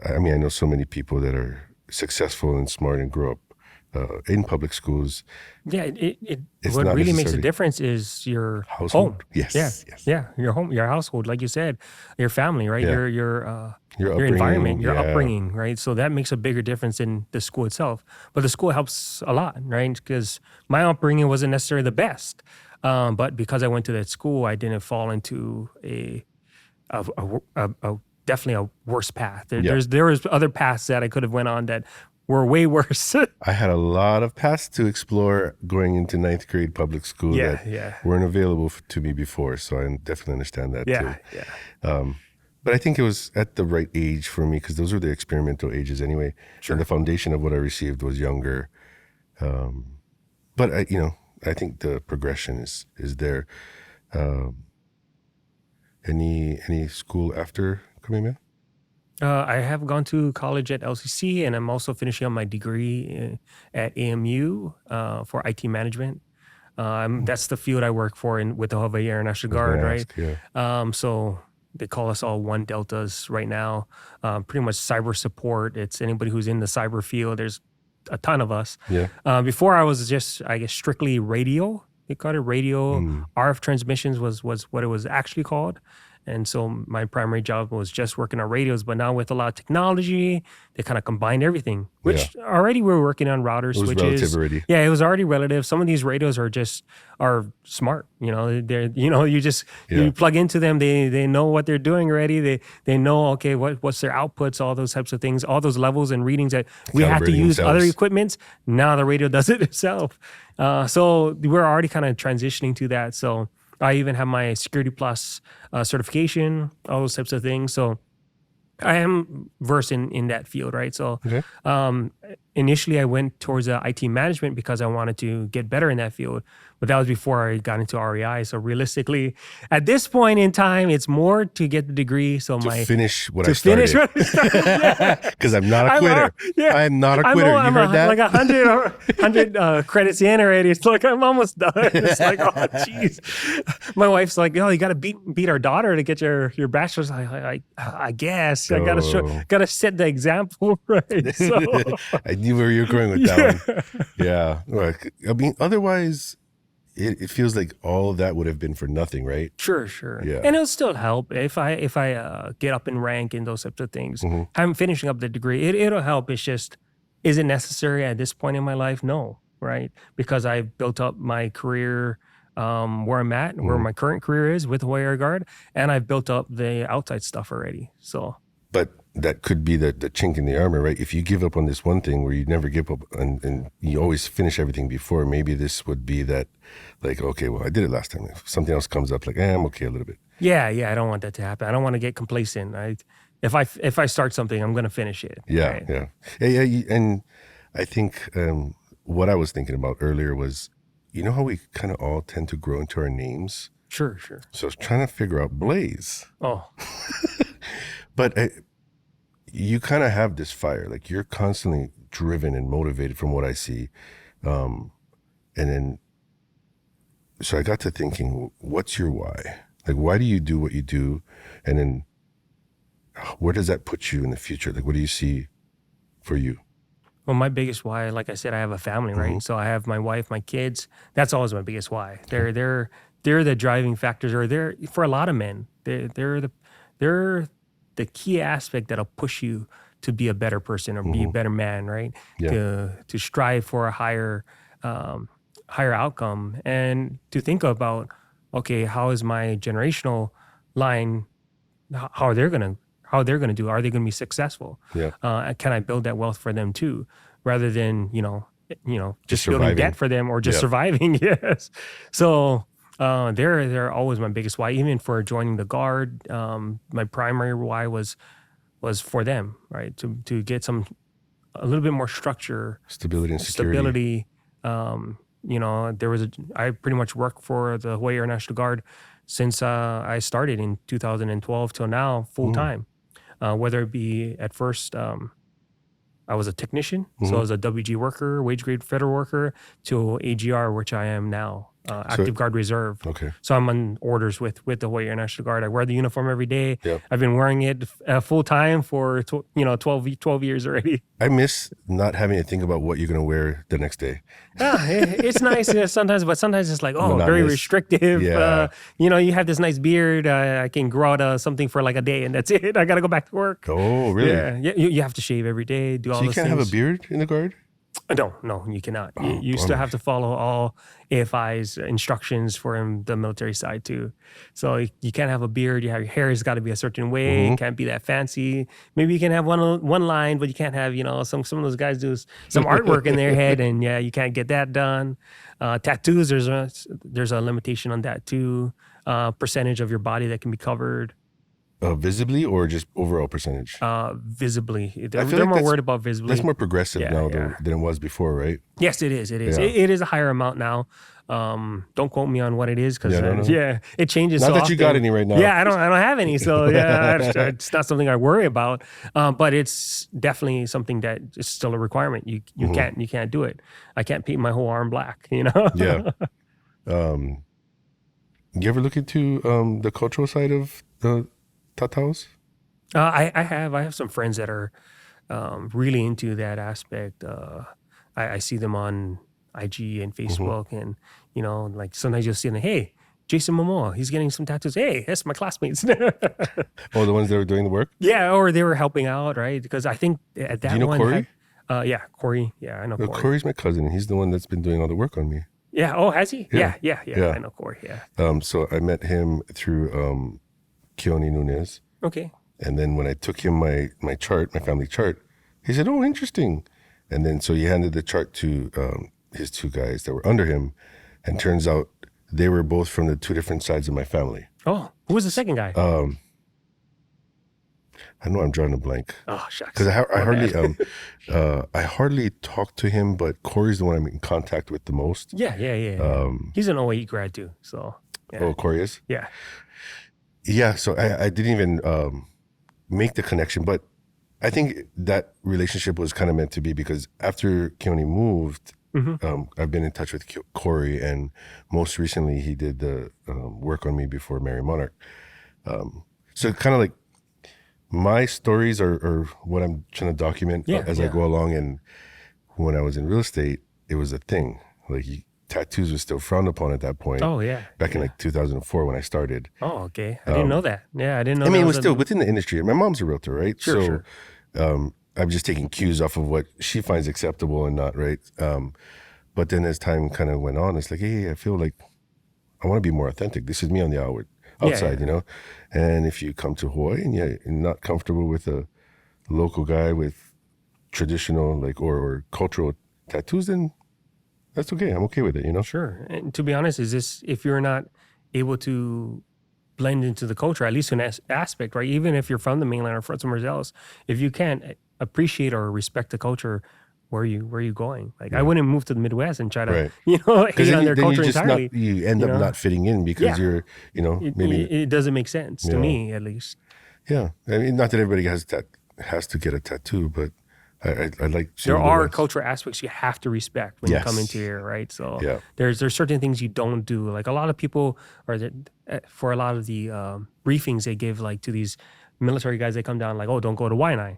I mean, I know so many people that are successful and smart and grow up in public schools. Yeah, what really makes a difference is your household. Home. Yes. Yeah, your home, your household, like you said, your family, right? Yeah. Your environment, your upbringing, right? So that makes a bigger difference in the school itself. But the school helps a lot, right? Because my upbringing wasn't necessarily the best, but because I went to that school, I didn't fall into definitely a worse path. There was other paths that I could have went on that were way worse. I had a lot of paths to explore going into 9th grade public school that weren't available to me before. So I definitely understand that too. Yeah. But I think it was at the right age for me because those were the experimental ages anyway. Sure. And the foundation of what I received was younger. But I think the progression is there. Any school after Kamehameha? I have gone to college at LCC, and I'm also finishing up my degree at AMU for IT management. That's the field I work for with the Hawaii Air National I was going Guard, to right? ask, yeah. So they call us all one deltas right now. Pretty much cyber support. It's anybody who's in the cyber field. There's a ton of us. Yeah. Before I was just, I guess, strictly radio. They called it radio. Mm. RF transmissions was what it was actually called. And so my primary job was just working on radios, but now with a lot of technology, they kind of combined everything, which already we were working on routers, It was switches. relative already. Yeah, it was already relative. Some of these radios are smart. They're you plug into them, they know what they're doing already. They know, okay, what's their outputs, all those types of things, all those levels and readings that we have to Calibrating use themselves. other equipments. Now the radio does it itself. So we're already kind of transitioning to that. So I even have my Security Plus certification, all those types of things. So I am versed in that field, right? So Okay. Initially I went towards IT management because I wanted to get better in that field. But that was before I got into REI. So realistically, at this point in time, it's more to get the degree. So To my finish what to I started. finish what I started. Because I'm not a quitter. I am not a quitter. You heard that? Like 100 credits in already. It's like, I'm almost done. It's like, oh, jeez. My wife's like, oh, you got to beat our daughter to get your bachelor's. I guess. I got to set the example, right? So, I knew where you were going with that one. Yeah. Well, I mean, otherwise, it feels like all of that would have been for nothing, right? Sure. Yeah. And it'll still help if I get up in rank and those types of things. Mm-hmm. I'm finishing up the degree. It'll help. It's just, is it necessary at this point in my life? No, right? Because I've built up my career where I'm at, where my current career is with Hawaii Air Guard, and I've built up the outside stuff already. So, But that could be the chink in the armor, right? If you give up on this one thing where you never give up and you always finish everything before, maybe this would be that, like, okay, well, I did it last time. If something else comes up, like, I'm okay a little bit. yeah, I don't want that to happen. I don't want to get complacent. If I start something, I'm going to finish it. Yeah, right? yeah. And I think what I was thinking about earlier was, you know how we kind of all tend to grow into our names? Sure. So I was trying to figure out Bleys. Oh, But you kind of have this fire, like you're constantly driven and motivated from what I see. And then, so I got to thinking, what's your why? Like, why do you do what you do? And then where does that put you in the future? Like, what do you see for you? well, my biggest why, like I said, I have a family, right? So I have my wife, my kids. That's always my biggest why. They're the driving factors, or they're, for a lot of men, they're the key aspect that'll push you to be a better person or be a better man, right? Yeah. To strive for a higher outcome, and to think about, okay, how is my generational line, how they're gonna do? Are they gonna be successful? Yeah. Can I build that wealth for them too, rather than just building surviving. debt for them or just Yeah. surviving? Yes. So they're always my biggest why. Even for joining the Guard, my primary why was for them, right? To get a little bit more structure, Stability and security. I pretty much worked for the Hawaii Air National Guard since I started in 2012 till now, full time. Whether it be at first, I was a technician, so I was a WG worker, wage grade federal worker, to AGR, which I am now, active guard reserve. Okay. So I'm on orders with the Hawaii Air National Guard. I wear the uniform every day. Yep. I've been wearing it full time for 12 years already. I miss not having to think about what you're going to wear the next day. It's nice sometimes, but sometimes it's like, very Monotonous. restrictive. Yeah. You have this nice beard. I can grow out something for like a day, and that's it. I got to go back to work. Oh, really? Yeah, you have to shave every day, do all So you those can't things. have a beard in the Guard? No, you cannot. You still have to follow all AFI's instructions for the military side too. So you can't have a beard. Your hair has got to be a certain way. It can't be that fancy. Maybe you can have one line, but you can't have some of those guys do some artwork in their head, and you can't get that done. Tattoos, there's a limitation on that too. Percentage of your body that can be covered. visibly or just overall percentage? Visibly. They're feel like more that's- worried about visibly. That's more progressive Yeah, now yeah. than it was before, right? Yes, it is. It is. Yeah. It is a higher amount now. Don't quote me on what it is because no. it changes. Not so that you got often. any right now. Yeah, I don't have any. So yeah, it's not something I worry about. But it's definitely something that is still a requirement. You can't do it. I can't paint my whole arm black. You know. Yeah. You ever look into the cultural side of the tataos? I have some friends that are really into that aspect. I see them on IG and Facebook, and like sometimes you'll see them. Hey, Jason Momoa, he's getting some tattoos. Hey, that's my classmates. Oh, the ones that were doing the work? Yeah, or they were helping out, right? Because I think at that Do you know one, Corey? Yeah, Corey. Yeah, I know No, Corey. Corey's my cousin, and he's the one that's been doing all the work on me. Yeah. Oh, has he? Yeah. Yeah. Yeah. I know Corey. Yeah. So I met him through Keone Nunez. Okay. And then when I took him my chart, my family chart, he said, "Oh, interesting." And then so he handed the chart to his two guys that were under him, and turns out they were both from the two different sides of my family. Oh, who was the second guy? I know I'm drawing a blank Oh, shucks. because I hardly talk to him, but Corey's the one I'm in contact with the most. Yeah. He's an OAE grad too. So. Yeah. Oh, Corey is? Yeah. Yeah. So I didn't even make the connection, but I think that relationship was kind of meant to be because after Keone moved, I've been in touch with Corey, and most recently he did the work on me before Mary Monarch. So kind of like my stories are what I'm trying to document as I go along. And when I was in real estate, it was a thing. Like tattoos were still frowned upon at that point. Oh yeah. Back in like 2004 when I started. Oh, okay. I didn't know that. Yeah, I didn't know. I mean, that it was still within the industry. My mom's a realtor, right? Sure. I'm just taking cues off of what she finds acceptable and not, right? But then as time kind of went on, it's like, hey, I feel like I want to be more authentic. This is me on the outside, And if you come to Hawaii and you're not comfortable with a local guy with traditional or cultural tattoos, then that's okay. I'm okay with it, Sure. And to be honest, if you're not able to blend into the culture, at least in an aspect, right? Even if you're from the mainland or from somewhere else, if you can't appreciate or respect the culture, where are you going? Like I wouldn't move to the Midwest and try to, hate on their culture entirely. You end up not fitting in because you're, maybe it doesn't make sense to me, at least. Yeah, I mean, not that everybody has to get a tattoo, but I like. There are cultural aspects you have to respect when you come into here, right? So there's certain things you don't do. Like a lot of people, for a lot of the briefings they give, like to these military guys, they come down like, oh, don't go to Waianae.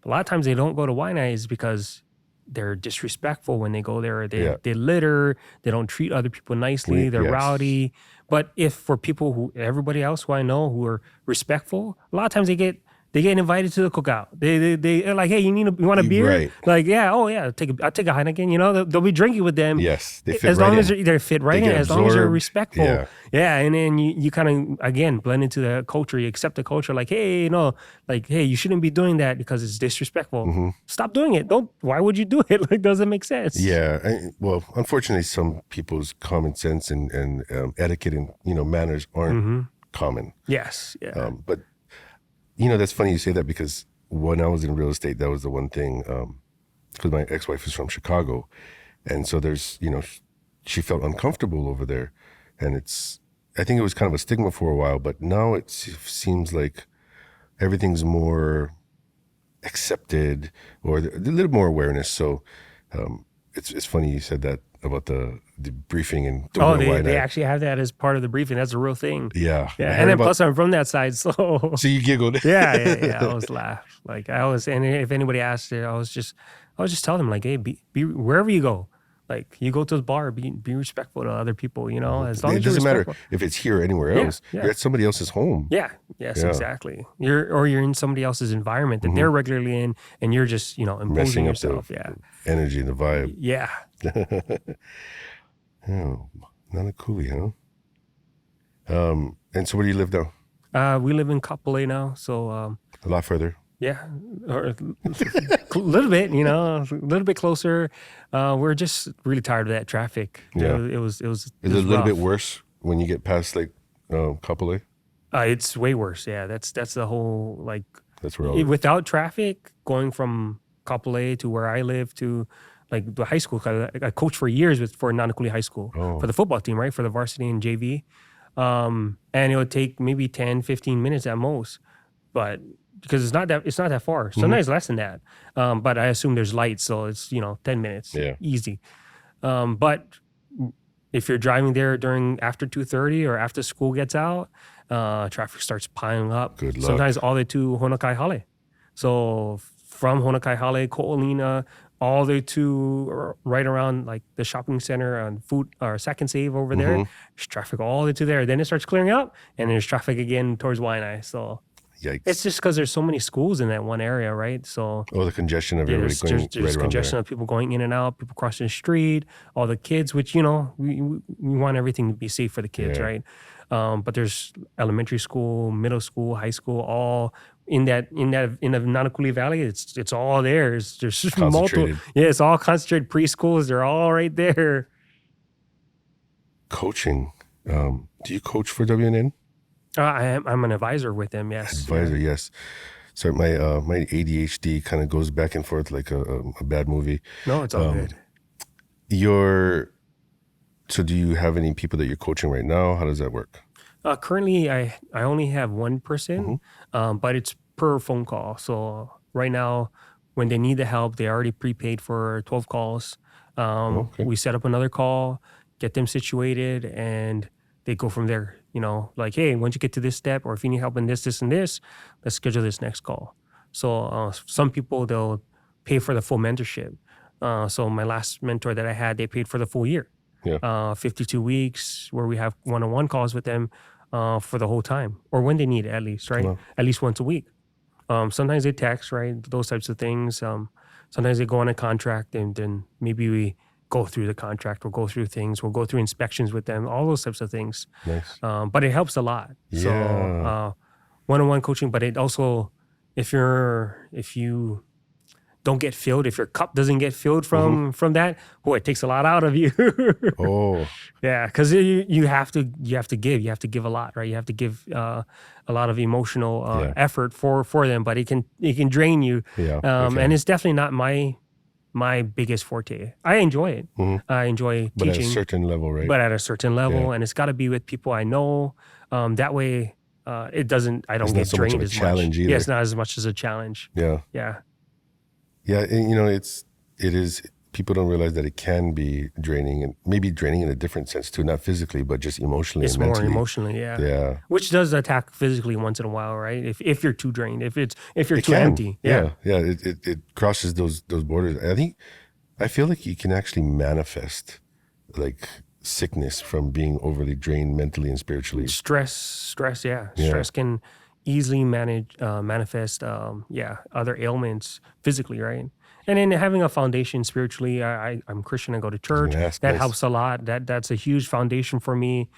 A lot of times they don't go to Waianae is because they're disrespectful when they go there. They litter. They don't treat other people nicely. They're rowdy. But if for people everybody else who I know who are respectful, a lot of times they get invited to the cookout. They're like, hey, you want a beer? Right. Like, yeah, oh yeah, I'll take a Heineken. They'll be drinking with them. Yes, they fit as right long as in. they're fit right in, as long as they're respectful. Yeah. And then you kind of again blend into the culture. You accept the culture. Like, hey, hey, you shouldn't be doing that because it's disrespectful. Stop doing it. Why would you do it? Like, doesn't make sense. Yeah. Well, unfortunately, some people's common sense and etiquette and manners aren't common. Yes. Yeah. But that's funny you say that because when I was in real estate, that was the one thing, because my ex-wife is from Chicago. And so there's, she felt uncomfortable over there. And I think it was kind of a stigma for a while, but now it seems like everything's more accepted or a little more awareness. So it's funny you said that about the briefing and they actually have that as part of the briefing. That's a real thing. Yeah. And then plus I'm from that side, so you giggled. Yeah. I always laugh. Like and if anybody asked it, I was just telling them like, hey, be wherever you go. Like you go to the bar, be respectful to other people, as long as it doesn't matter respectful. if it's here or anywhere else. You're at somebody else's home. Yeah. Yes, exactly. You're in somebody else's environment that they're regularly in, and you're just, imposing messing yourself. up the energy and the vibe. Yeah. Oh, not a coolie, huh? And so where do you live now? We live in Kapolei now, so a lot further. Yeah, or a little bit, a little bit closer. We're just really tired of that traffic. Yeah, it was Is it a little bit worse when you get past like Kapolei? It's way worse. Yeah, that's the whole like That's where all without traffic going from Kapolei to where I live to like the high school. 'Cause I coached for years for Nanakuli High School for the football team, right? For the varsity and JV. And it would take maybe 10, 15 minutes at most. But because it's not that far. Sometimes less than that. But I assume there's lights, so it's 10 minutes. Yeah. Easy. But if you're driving there after 2:30 or after school gets out, traffic starts piling up. Good luck. Sometimes all the way to Honokai Hale. So from Honokai Hale, Ko'olina, all the way to right around like the shopping center on Food or Second Save over there. There's traffic all the way to there. Then it starts clearing up, and there's traffic again towards Waianae. So Yikes. it's just because there's so many schools in that one area, right? So the congestion of everybody going there's right around congestion there. of people going in and out, people crossing the street, all the kids, which we want everything to be safe for the kids, Yeah. right? But there's elementary school, middle school, high school, all in the Nanakuli Valley. It's all there. There's just multiple. Concentrated. Yeah, it's all concentrated preschools. They're all right there. Coaching. Do you coach for WNN? I'm an advisor with them. Yes. Advisor, yes. So my ADHD kind of goes back and forth like a bad movie. No, it's all good. So do you have any people that you're coaching right now? How does that work? Currently, I only have one person, but it's per phone call. So right now, when they need the help, they already prepaid for 12 calls. Okay. We set up another call, get them situated, and they go from there. Like, hey, once you get to this step, or if you need help in this, this, and this, let's schedule this next call. So some people, they'll pay for the full mentorship. So my last mentor that I had, they paid for the full year. Yeah. 52 weeks where we have one-on-one calls with them for the whole time, or when they need it, at least, right? Wow. At least once a week. Sometimes they text, right? Those types of things. Sometimes they go on a contract, and then maybe we go through the contract. We'll go through things. We'll go through inspections with them. All those types of things. Nice. But it helps a lot. Yeah. So one-on-one coaching. But it also, if you don't get filled, if your cup doesn't get filled from that, it takes a lot out of you. Oh. Yeah, because you have to give a lot, right? You have to give a lot of emotional effort for them, but it can drain you. Yeah. And it's definitely not my biggest forte. I enjoy it. I enjoy But teaching, at a certain level, right? but at a certain level, and it's got to be with people I know. That way, it doesn't. I don't It's get not so much drained of a as challenge much. either. Yeah, it's not as much as a challenge. Yeah. Yeah. Yeah. And, it is, people don't realize that it can be draining, and maybe draining in a different sense too, not physically, but just emotionally It's and more mentally. emotionally, yeah. Yeah. Which does attack physically once in a while, right? If you're too drained, if you're It too can. empty. Yeah. It crosses those borders. I feel like you can actually manifest like sickness from being overly drained mentally and spiritually. Stress, yeah. Yeah. Stress can easily manifest other ailments physically, right? And then having a foundation spiritually, I'm Christian, I go to church. gonna ask, That nice. helps a lot. That's a huge foundation for me.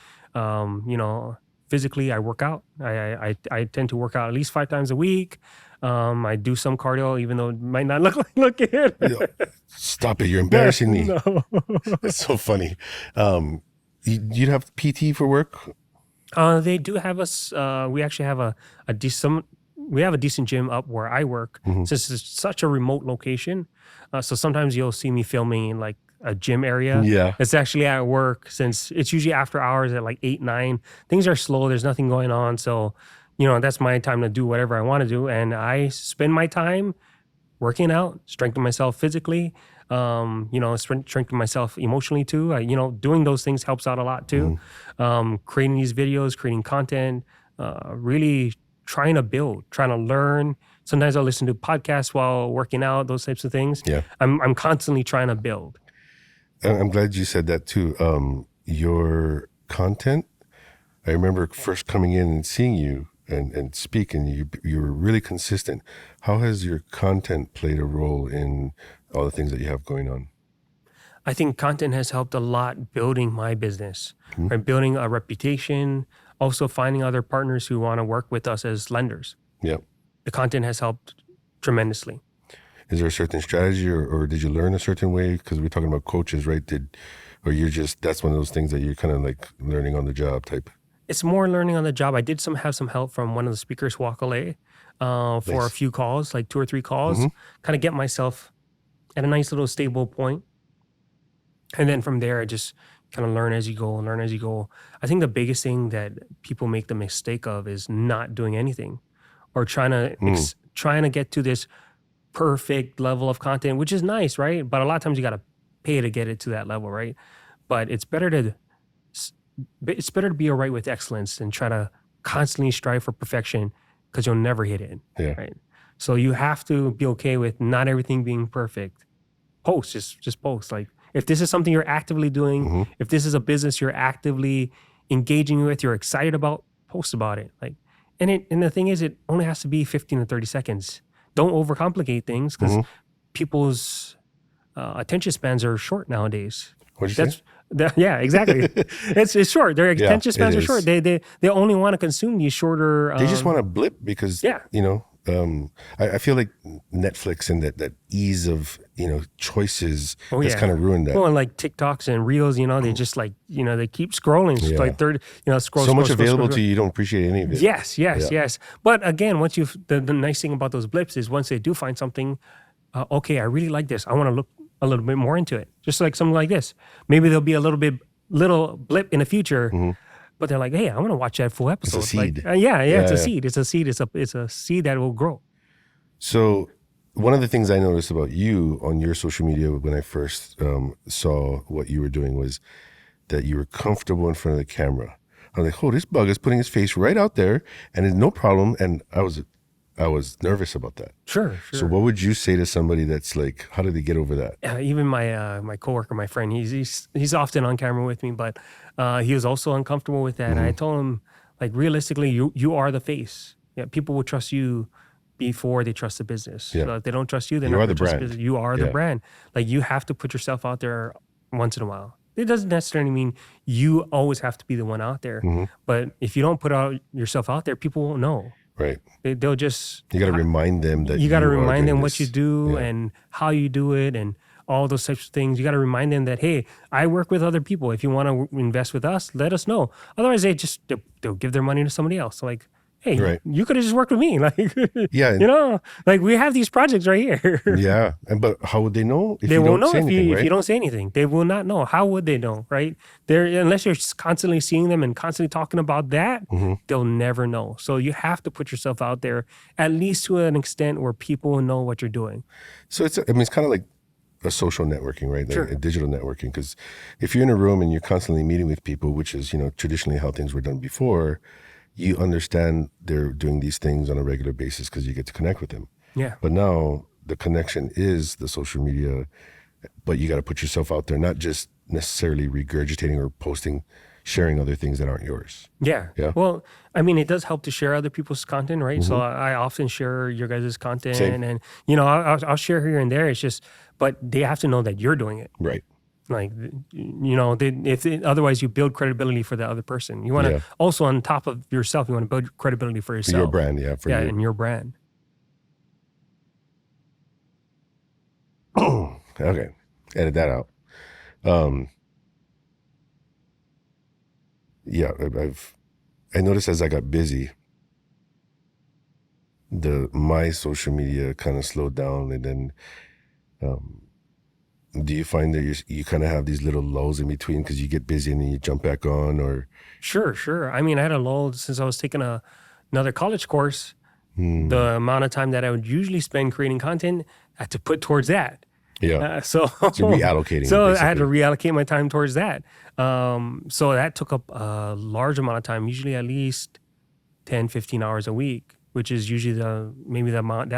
Physically, I work out. I tend to work out at least 5 times a week. I do some cardio, even though it might not look it. Stop it! You're embarrassing me. No. That's so funny. You'd have PT for work? They do have us. We actually have a decent gym up where I work, since it's such a remote location. So sometimes you'll see me filming in like a gym area. Yeah. It's actually at work, since it's usually after hours at like 8, 9. Things are slow. There's nothing going on. So, that's my time to do whatever I want to do. And I spend my time working out, strengthening myself physically, strengthening myself emotionally too. Doing those things helps out a lot too. Creating these videos, creating content, really trying to build, trying to learn. Sometimes I'll listen to podcasts while working out, those types of things. Yeah. I'm constantly trying to build. I'm glad you said that too. Your content, I remember first coming in and seeing you and speak, and you were really consistent. How has your content played a role in all the things that you have going on? I think content has helped a lot building my business, right? Building a reputation, also finding other partners who want to work with us as lenders. Yeah. The content has helped tremendously. Is there a certain strategy, or did you learn a certain way? Because we're talking about coaches, right? Or you're just, that's one of those things that you're kind of like learning on the job type. It's more learning on the job. I did have some help from one of the speakers, Wakale, for a Nice. few calls, like 2 or 3 calls, kind of get myself at a nice little stable point. And then from there, I just kind of learn as you go and learn as you go. I think the biggest thing that people make the mistake of is not doing anything or trying to get to this perfect level of content, which is nice, right? But a lot of times you got to pay to get it to that level, right? But it's better to be all right with excellence than try to constantly strive for perfection because you'll never hit it, right? So you have to be okay with not everything being perfect. Post, just post. Like if this is something you're actively doing, if this is a business you're actively engaging with, you're excited about, post about it. Like, and the thing is, it only has to be 15 to 30 seconds. Don't overcomplicate things because people's attention spans are short nowadays. What'd you say? Yeah, exactly. it's short. Their attention spans are short. They only want to consume these shorter. They just want to blip because I feel like Netflix and that ease of choices has kind of ruined that. Well, and like TikToks and Reels, they just like they keep scrolling. It's like scroll. So much available to you, you don't appreciate any of it. Yes. But again, once the nice thing about those blips is once they do find something, okay, I really like this. I want to look a little bit more into it. Just like something like this. Maybe there'll be a little blip in the future. But they're like, hey, I want to watch that full episode. It's a seed. Like, it's a seed. It's a seed. It's a seed that will grow. So one of the things I noticed about you on your social media when I first saw what you were doing was that you were comfortable in front of the camera. I was like, oh, this bug is putting his face right out there and it's no problem. And I was nervous about that. Sure. So what would you say to somebody that's like, how did they get over that? Even my coworker, my friend, he's often on camera with me, but he was also uncomfortable with that. And I told him, like, realistically, you are the face. Yeah, people will trust you before they trust the business. Yeah. So if they don't trust you, they're You not are going the to trust the brand. business. You are the brand. Like, you have to put yourself out there once in a while. It doesn't necessarily mean you always have to be the one out there. But if you don't put yourself out there, people won't know. Right. They'll just... You got to remind them that you got to remind them this. what you do and how you do it and all those types of things. You got to remind them that, hey, I work with other people. If you want to invest with us, let us know. Otherwise, they'll give their money to somebody else. So like, hey, you could have just worked with me. Like, like we have these projects right here. Yeah. But how would they know if they you won't don't know say anything, if you don't say anything. They will not know. How would they know, right? Unless you're constantly seeing them and constantly talking about that, they'll never know. So you have to put yourself out there at least to an extent where people will know what you're doing. So it's kind of like a social networking, right? Sure. Like a digital networking. Because if you're in a room and you're constantly meeting with people, which is, traditionally how things were done before, you understand they're doing these things on a regular basis because you get to connect with them. Yeah. But now the connection is the social media, but you got to put yourself out there, not just necessarily regurgitating or posting, sharing other things that aren't yours. Yeah. Well, I mean, it does help to share other people's content, right? So I often share your guys' content. Same. And, I'll share here and there. It's just, but they have to know that you're doing it. Right. Like, otherwise you build credibility for the other person. You want to also, on top of yourself, you want to build credibility for yourself. For your brand, and your brand. Okay. Edit that out. I noticed as I got busy, my social media kind of slowed down, and then do you find that you kind of have these little lulls in between because you get busy and then you jump back on, or? Sure. I mean, I had a lull since I was taking another college course. The amount of time that I would usually spend creating content, I had to put towards that. Yeah. So reallocating. So basically. I had to reallocate my time towards that. So that took up a large amount of time, usually at least 10, 15 hours a week, which is usually that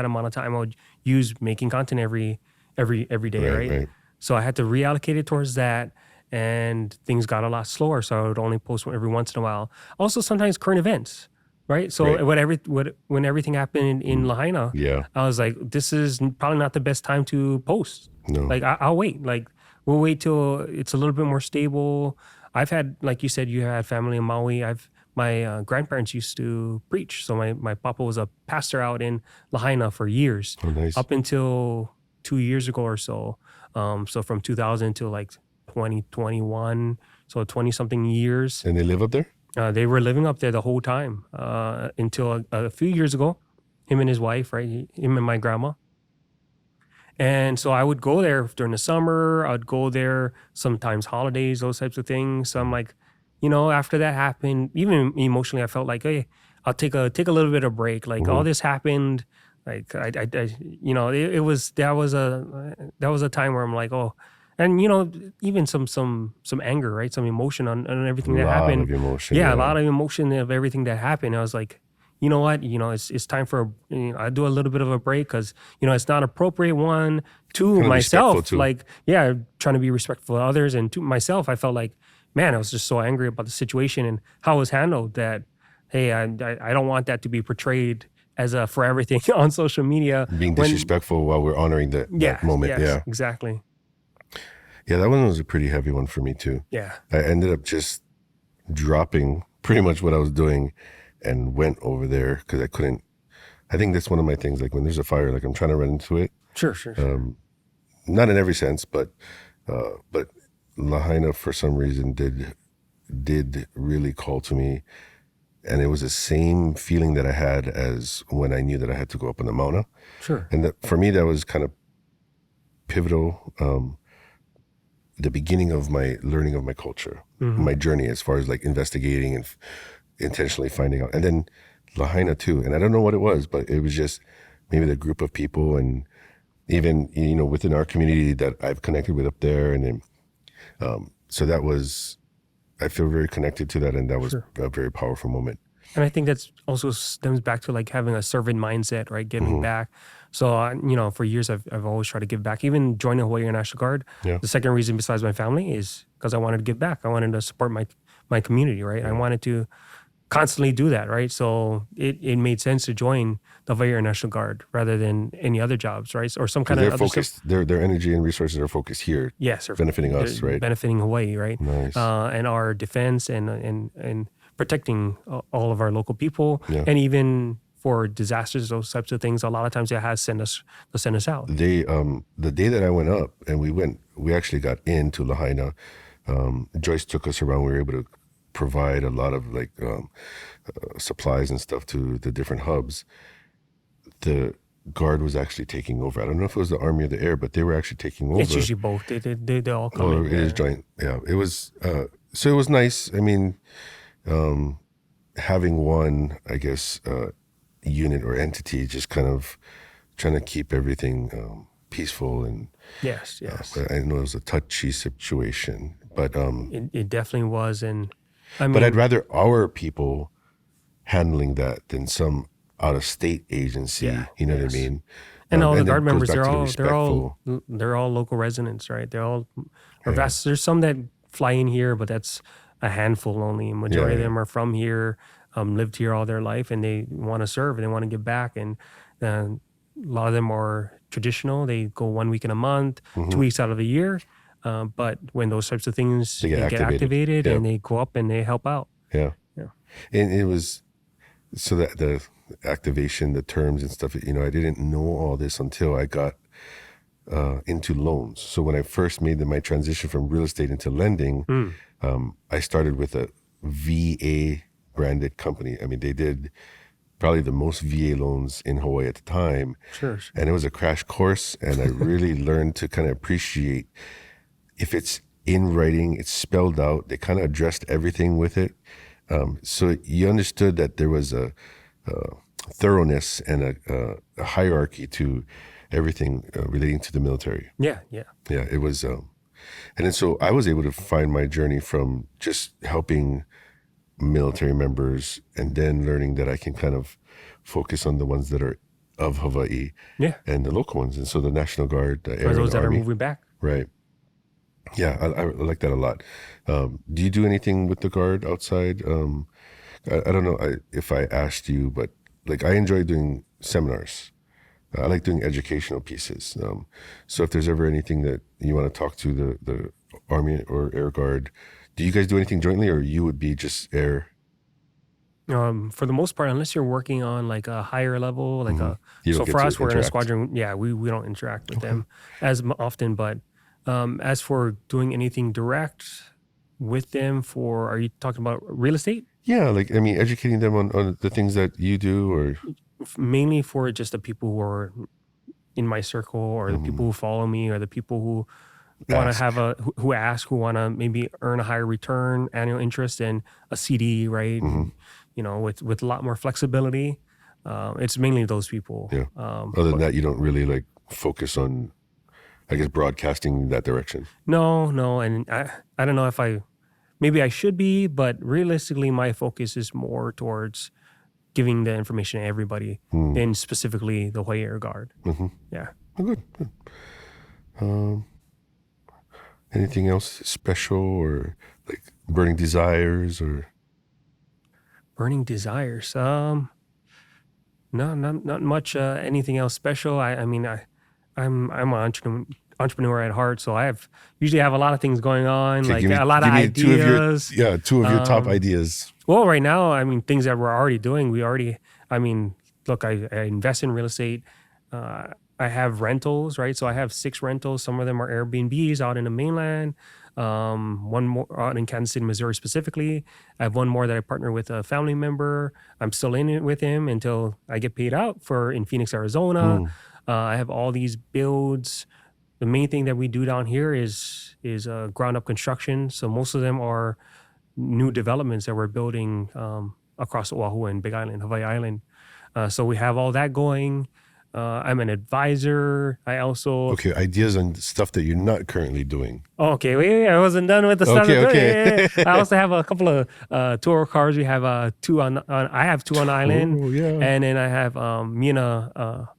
amount of time I would use making content every day, right? So I had to reallocate it towards that, and things got a lot slower. So I would only post every once in a while. Also, sometimes current events, right? So when everything happened in Lahaina, I was like, this is probably not the best time to post. No. Like, I'll wait. Like, we'll wait till it's a little bit more stable. I've had, like you said, you had family in Maui. My grandparents used to preach. So my papa was a pastor out in Lahaina for years. Oh, nice. Up until 2 years ago or so. So from 2000 to like 2021, so 20 something years. And they live up there? They were living up there the whole time until a few years ago. Him and his wife, right? Him and my grandma. And so I would go there during the summer. I'd go there sometimes holidays, those types of things. So I'm like, after that happened, even emotionally, I felt like, hey, I'll take a little bit of break. Like all this happened, like it was that was a time where I'm like, oh, and even some anger, right? Some emotion on everything that happened. A lot of emotion. Yeah, a lot of emotion of everything that happened. I was like, you know what? It's time for I do a little bit of a break because it's not appropriate. One, two, Kind of myself, respectful, too. like trying to be respectful of others, and to myself, I felt like, man, I was just so angry about the situation and how it was handled. That hey, I don't want that to be portrayed as for everything on social media. Being disrespectful while we're honoring that moment. Yes, exactly. Yeah, that one was a pretty heavy one for me too. Yeah. I ended up just dropping pretty much what I was doing and went over there because I couldn't. I think that's one of my things. Like when there's a fire, like I'm trying to run into it. Sure. Not in every sense, but Lahaina for some reason did really call to me, and it was the same feeling that I had as when I knew that I had to go up on the Mauna. Sure. And that for me, that was kind of pivotal. The beginning of my learning of my culture, my journey as far as like investigating and intentionally finding out, and then Lahaina too. And I don't know what it was, but it was just maybe the group of people, and even within our community that I've connected with up there, and then so that was, I feel very connected to that, and that was a very powerful moment. And I think that's also stems back to like having a servant mindset, right? Giving back. So, for years, I've always tried to give back. Even joining the Hawaiian National Guard, the second reason besides my family is because I wanted to give back. I wanted to support my community, right? I wanted to constantly do that, right? So it made sense to join the Hawaiian National Guard rather than any other jobs, right? Or some kind of other focused. Their energy and resources are focused here. Yes, benefiting us, right? Benefiting Hawaii, right? Nice. And our defense and protecting all of our local people, and even for disasters, those types of things. A lot of times they have send us out. They the day that I went up and we actually got into Lahaina. Joyce took us around. We were able to provide a lot of like supplies and stuff to the different hubs. The Guard was actually taking over. I don't know if it was the Army or the Air, but they were actually taking over. It's usually both. They all come in. It is joint. Yeah, it was. So it was nice. I mean, having one, I guess, unit or entity, just kind of trying to keep everything peaceful and. Yes. I know it was a touchy situation, but it definitely was, and I mean, but I'd rather our people handling that than some out of state agency. You know what I mean? And all the Guard members, they're all local residents, right? They're all, or vast. There's some that fly in here, but that's a handful only. Majority of them are from here, lived here all their life, and they want to serve and they want to give back. And a lot of them are traditional. They go 1 week in a month, 2 weeks out of the year. But when those types of things get activated and they go up and they help out. Yeah. And it was, so that the activation, the terms and stuff, I didn't know all this until I got into loans. So when I first made my transition from real estate into lending, I started with a VA branded company. I mean, they did probably the most VA loans in Hawaii at the time. Sure. And it was a crash course, and I really learned to kind of appreciate if it's in writing, it's spelled out, they kind of addressed everything with it. So you understood that there was a thoroughness and a hierarchy to everything relating to the military. Yeah, it was. And then so I was able to find my journey from just helping military members and then learning that I can kind of focus on the ones that are of Hawaii and the local ones. And so the National Guard, the Air, those the that Army, are moving back. Right. Yeah, I like that a lot. Do you do anything with the Guard outside? I don't know if I asked you, but like I enjoy doing seminars. I like doing educational pieces. So if there's ever anything that you want to talk to the Army or Air Guard, do you guys do anything jointly, or you would be just Air? For the most part, unless you're working on like a higher level, like so for us, we're in a squadron. Yeah, we don't interact with them as often. But as for doing anything direct, with them for, are you talking about real estate? Yeah, like I mean, educating them on the things that you do, or Mainly for just the people who are in my circle, or the people who follow me, or the people who want to ask. have who ask, who want to maybe earn a higher return, annual interest, and a CD, right? Hmm. You know, with a lot more flexibility. It's mainly those people. Yeah. Other than that, you don't really like focus on, I guess, broadcasting that direction. No, and I don't know if maybe I should be, but realistically, my focus is more towards giving the information to everybody, than specifically the Hawaii Air Guard. Mm-hmm. Yeah. Oh, good. Anything else special, or like burning desires, or Burning desires. No, not much. Anything else special? I'm an entrepreneur at heart, so usually have a lot of things going on, okay, like a lot of ideas. two of your top ideas. Well, right now, I mean, things that we're already doing. Look, I invest in real estate. I have rentals, right? So I have 6 rentals. Some of them are Airbnbs out in the mainland. One more out in Kansas City, Missouri specifically. I have one more that I partner with a family member. I'm still in it with him until I get paid out in Phoenix, Arizona. I have all these builds. The main thing that we do down here is ground up construction. So most of them are new developments that we're building across Oahu and Big Island, Hawaii Island. So we have all that going. I'm an advisor. I also Ideas on stuff that you're not currently doing. Okay, wait, I wasn't done with the stuff. Okay. I also have a couple of tour cars. We have 2 on. I have 2 on island. Oh, yeah. And then I have me and a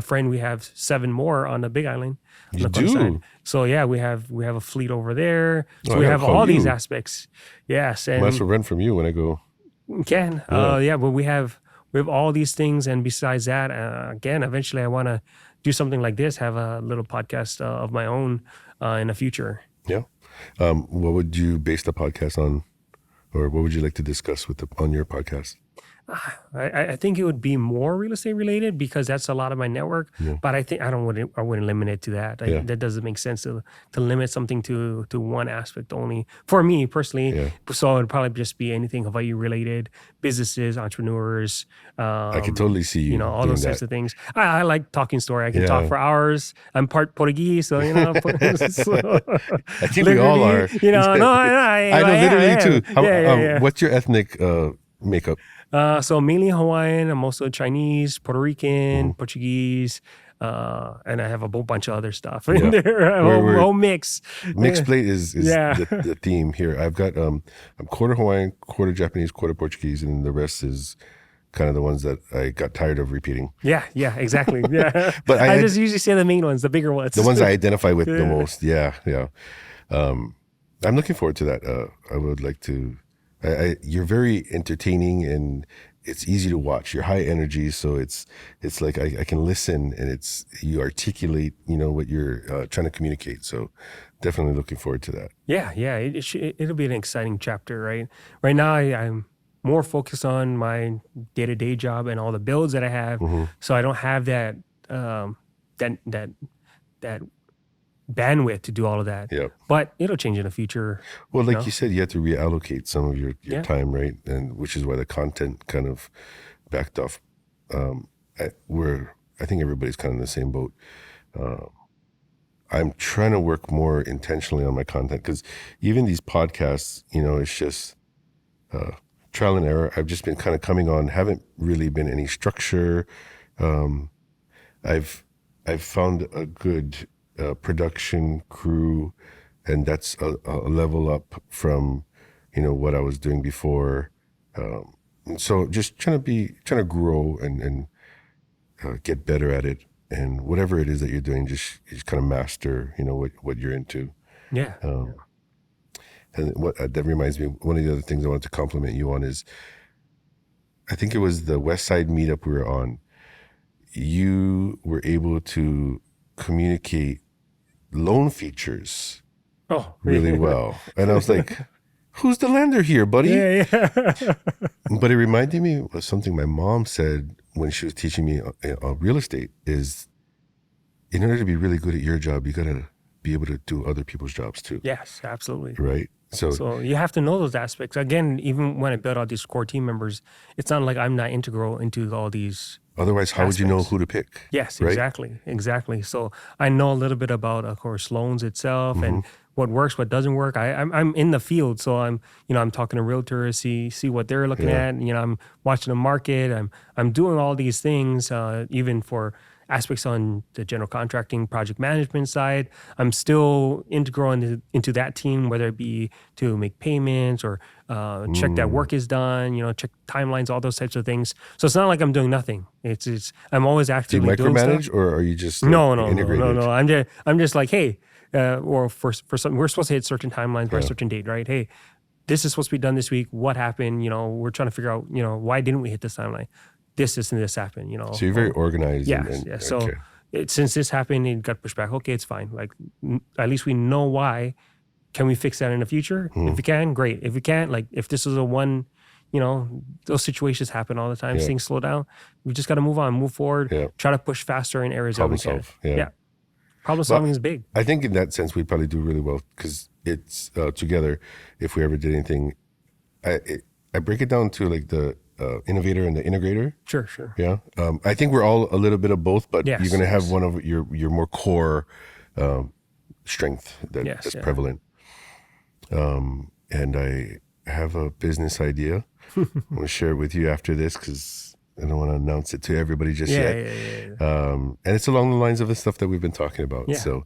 friend. We have 7 more on the Big Island. You do? So yeah, we have a fleet over there. So Oh, we I have gotta call all these you. aspects. Yes, and Might as well rent from you when I go. can. But we have all these things, and besides that, again, eventually I want to do something like this, have a little podcast of my own in the future. Yeah. What would you base the podcast on, or what would you like to discuss on your podcast? I think it would be more real estate related, because that's a lot of my network. Yeah. But I wouldn't limit it to that. That doesn't make sense to limit something to one aspect only for me personally. Yeah. So it'd probably just be anything Hawaii related, businesses, entrepreneurs. I could totally see you. All doing those types that. of things. I like talking story. I can Yeah. talk for hours. I'm part Portuguese, so I think we all are. I know literally too. Yeah. What's your ethnic makeup? So mainly Hawaiian. I'm also Chinese, Puerto Rican, Portuguese, and I have a whole bunch of other stuff in there. Whole mix. Mixed plate is Yeah. the theme here. I've got I'm quarter Hawaiian, quarter Japanese, quarter Portuguese, and the rest is kind of the ones that I got tired of repeating. Yeah, exactly. Yeah. But I just usually say the main ones, the bigger ones. The ones I identify with the most. Yeah. I'm looking forward to that. I would like to. You're very entertaining, and it's easy to watch. You're high energy, so it's like I can listen, and you articulate, what you're trying to communicate. So definitely looking forward to that. Yeah. It'll be an exciting chapter, right? Right now, I'm more focused on my day-to-day job and all the builds that I have, so I don't have that that bandwidth to do all of that. Yeah. But it'll change in the future. Well, like you said, you have to reallocate some of your Yeah. time, right? And which is why the content kind of backed off. I think everybody's kind of in the same boat. I'm trying to work more intentionally on my content, because even these podcasts, it's just trial and error. I've just been kind of coming on, haven't really been any structure. I've found a good production crew, and that's a level up from what I was doing before. And so just trying to grow and get better at it, and whatever it is that you're doing, just kind of master what you're into. Yeah. And what that reminds me, one of the other things I wanted to compliment you on is, I think it was the West Side meetup we were on. You were able to communicate loan features really well. And I was like, who's the lender here, buddy? Yeah. But it reminded me of something my mom said when she was teaching me real estate, is in order to be really good at your job, you got to be able to do other people's jobs too. Yes, absolutely. Right? So you have to know those aspects. Again, even when I build out these core team members, it's not like I'm not integral into all these. Otherwise, how would you know who to pick? Yes, right? exactly. So I know a little bit about, of course, loans itself and what works, what doesn't work. I'm in the field, so I'm talking to realtors, see what they're looking at. I'm watching the market. I'm doing all these things, even for aspects on the general contracting, project management side. I'm still integral into that team, whether it be to make payments or check that work is done, check timelines, all those types of things. So it's not like I'm doing nothing. It's I'm always actively doing stuff. Do you micromanage, or are you just No. I'm just like, hey, or for something, we're supposed to hit certain timelines by a certain date, right? Hey, this is supposed to be done this week. What happened? We're trying to figure out, why didn't we hit this timeline? This and this happened, So you're very organized. Yeah. So since this happened, it got pushed back. Okay, it's fine. Like, at least we know why. Can we fix that in the future? If we can, great. If we can't, like, if this is a one, those situations happen all the time. Things slow down. We just got to move on, move forward, try to push faster in areas that we can. Yeah. Problem solving is big. I think in that sense, we'd probably do really well because it's together. If we ever did anything, I break it down to like the Innovator and The Integrator. Sure. Yeah. I think we're all a little bit of both, but Yes, you're going to have one of your more core strength that's prevalent. And I have a business idea. I'm going to share it with you after this because I don't want to announce it to everybody just yet. And it's along the lines of the stuff that we've been talking about. Yeah. So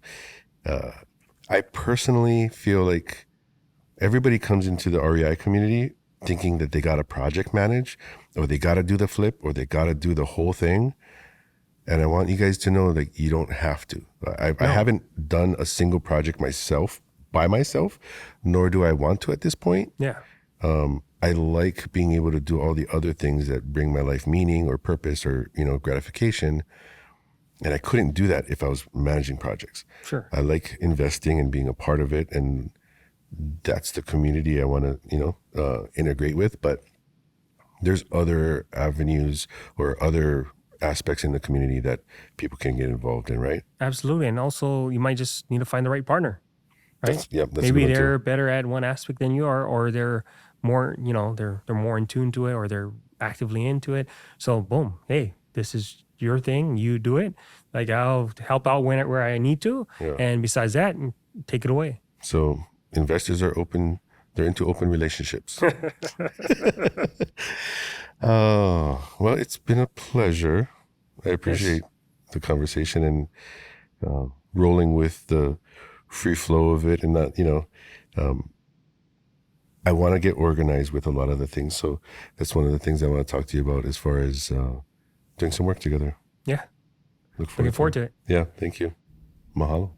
I personally feel like everybody comes into the REI community thinking that they got to project manage, or they got to do the flip, or they got to do the whole thing. And I want you guys to know, like, you don't have to. I haven't done a single project by myself, nor do I want to at this point. Yeah. I like being able to do all the other things that bring my life meaning or purpose or, gratification. And I couldn't do that if I was managing projects. Sure. I like investing and being a part of it. And that's the community I want to, integrate with. But there's other avenues or other aspects in the community that people can get involved in, right? Absolutely. And also, you might just need to find the right partner, right? That's Maybe they're better at one aspect than you are, or they're more, they're more in tune to it, or they're actively into it. So boom, hey, this is your thing. You do it. Like, I'll help out where I need to. Yeah. And besides that, take it away. So investors are open. They're into open relationships. Well, it's been a pleasure. I appreciate the conversation and rolling with the free flow of it, and not, I want to get organized with a lot of the things. So that's one of the things I want to talk to you about as far as doing some work together. Yeah. Looking forward to it. Yeah. Thank you. Mahalo.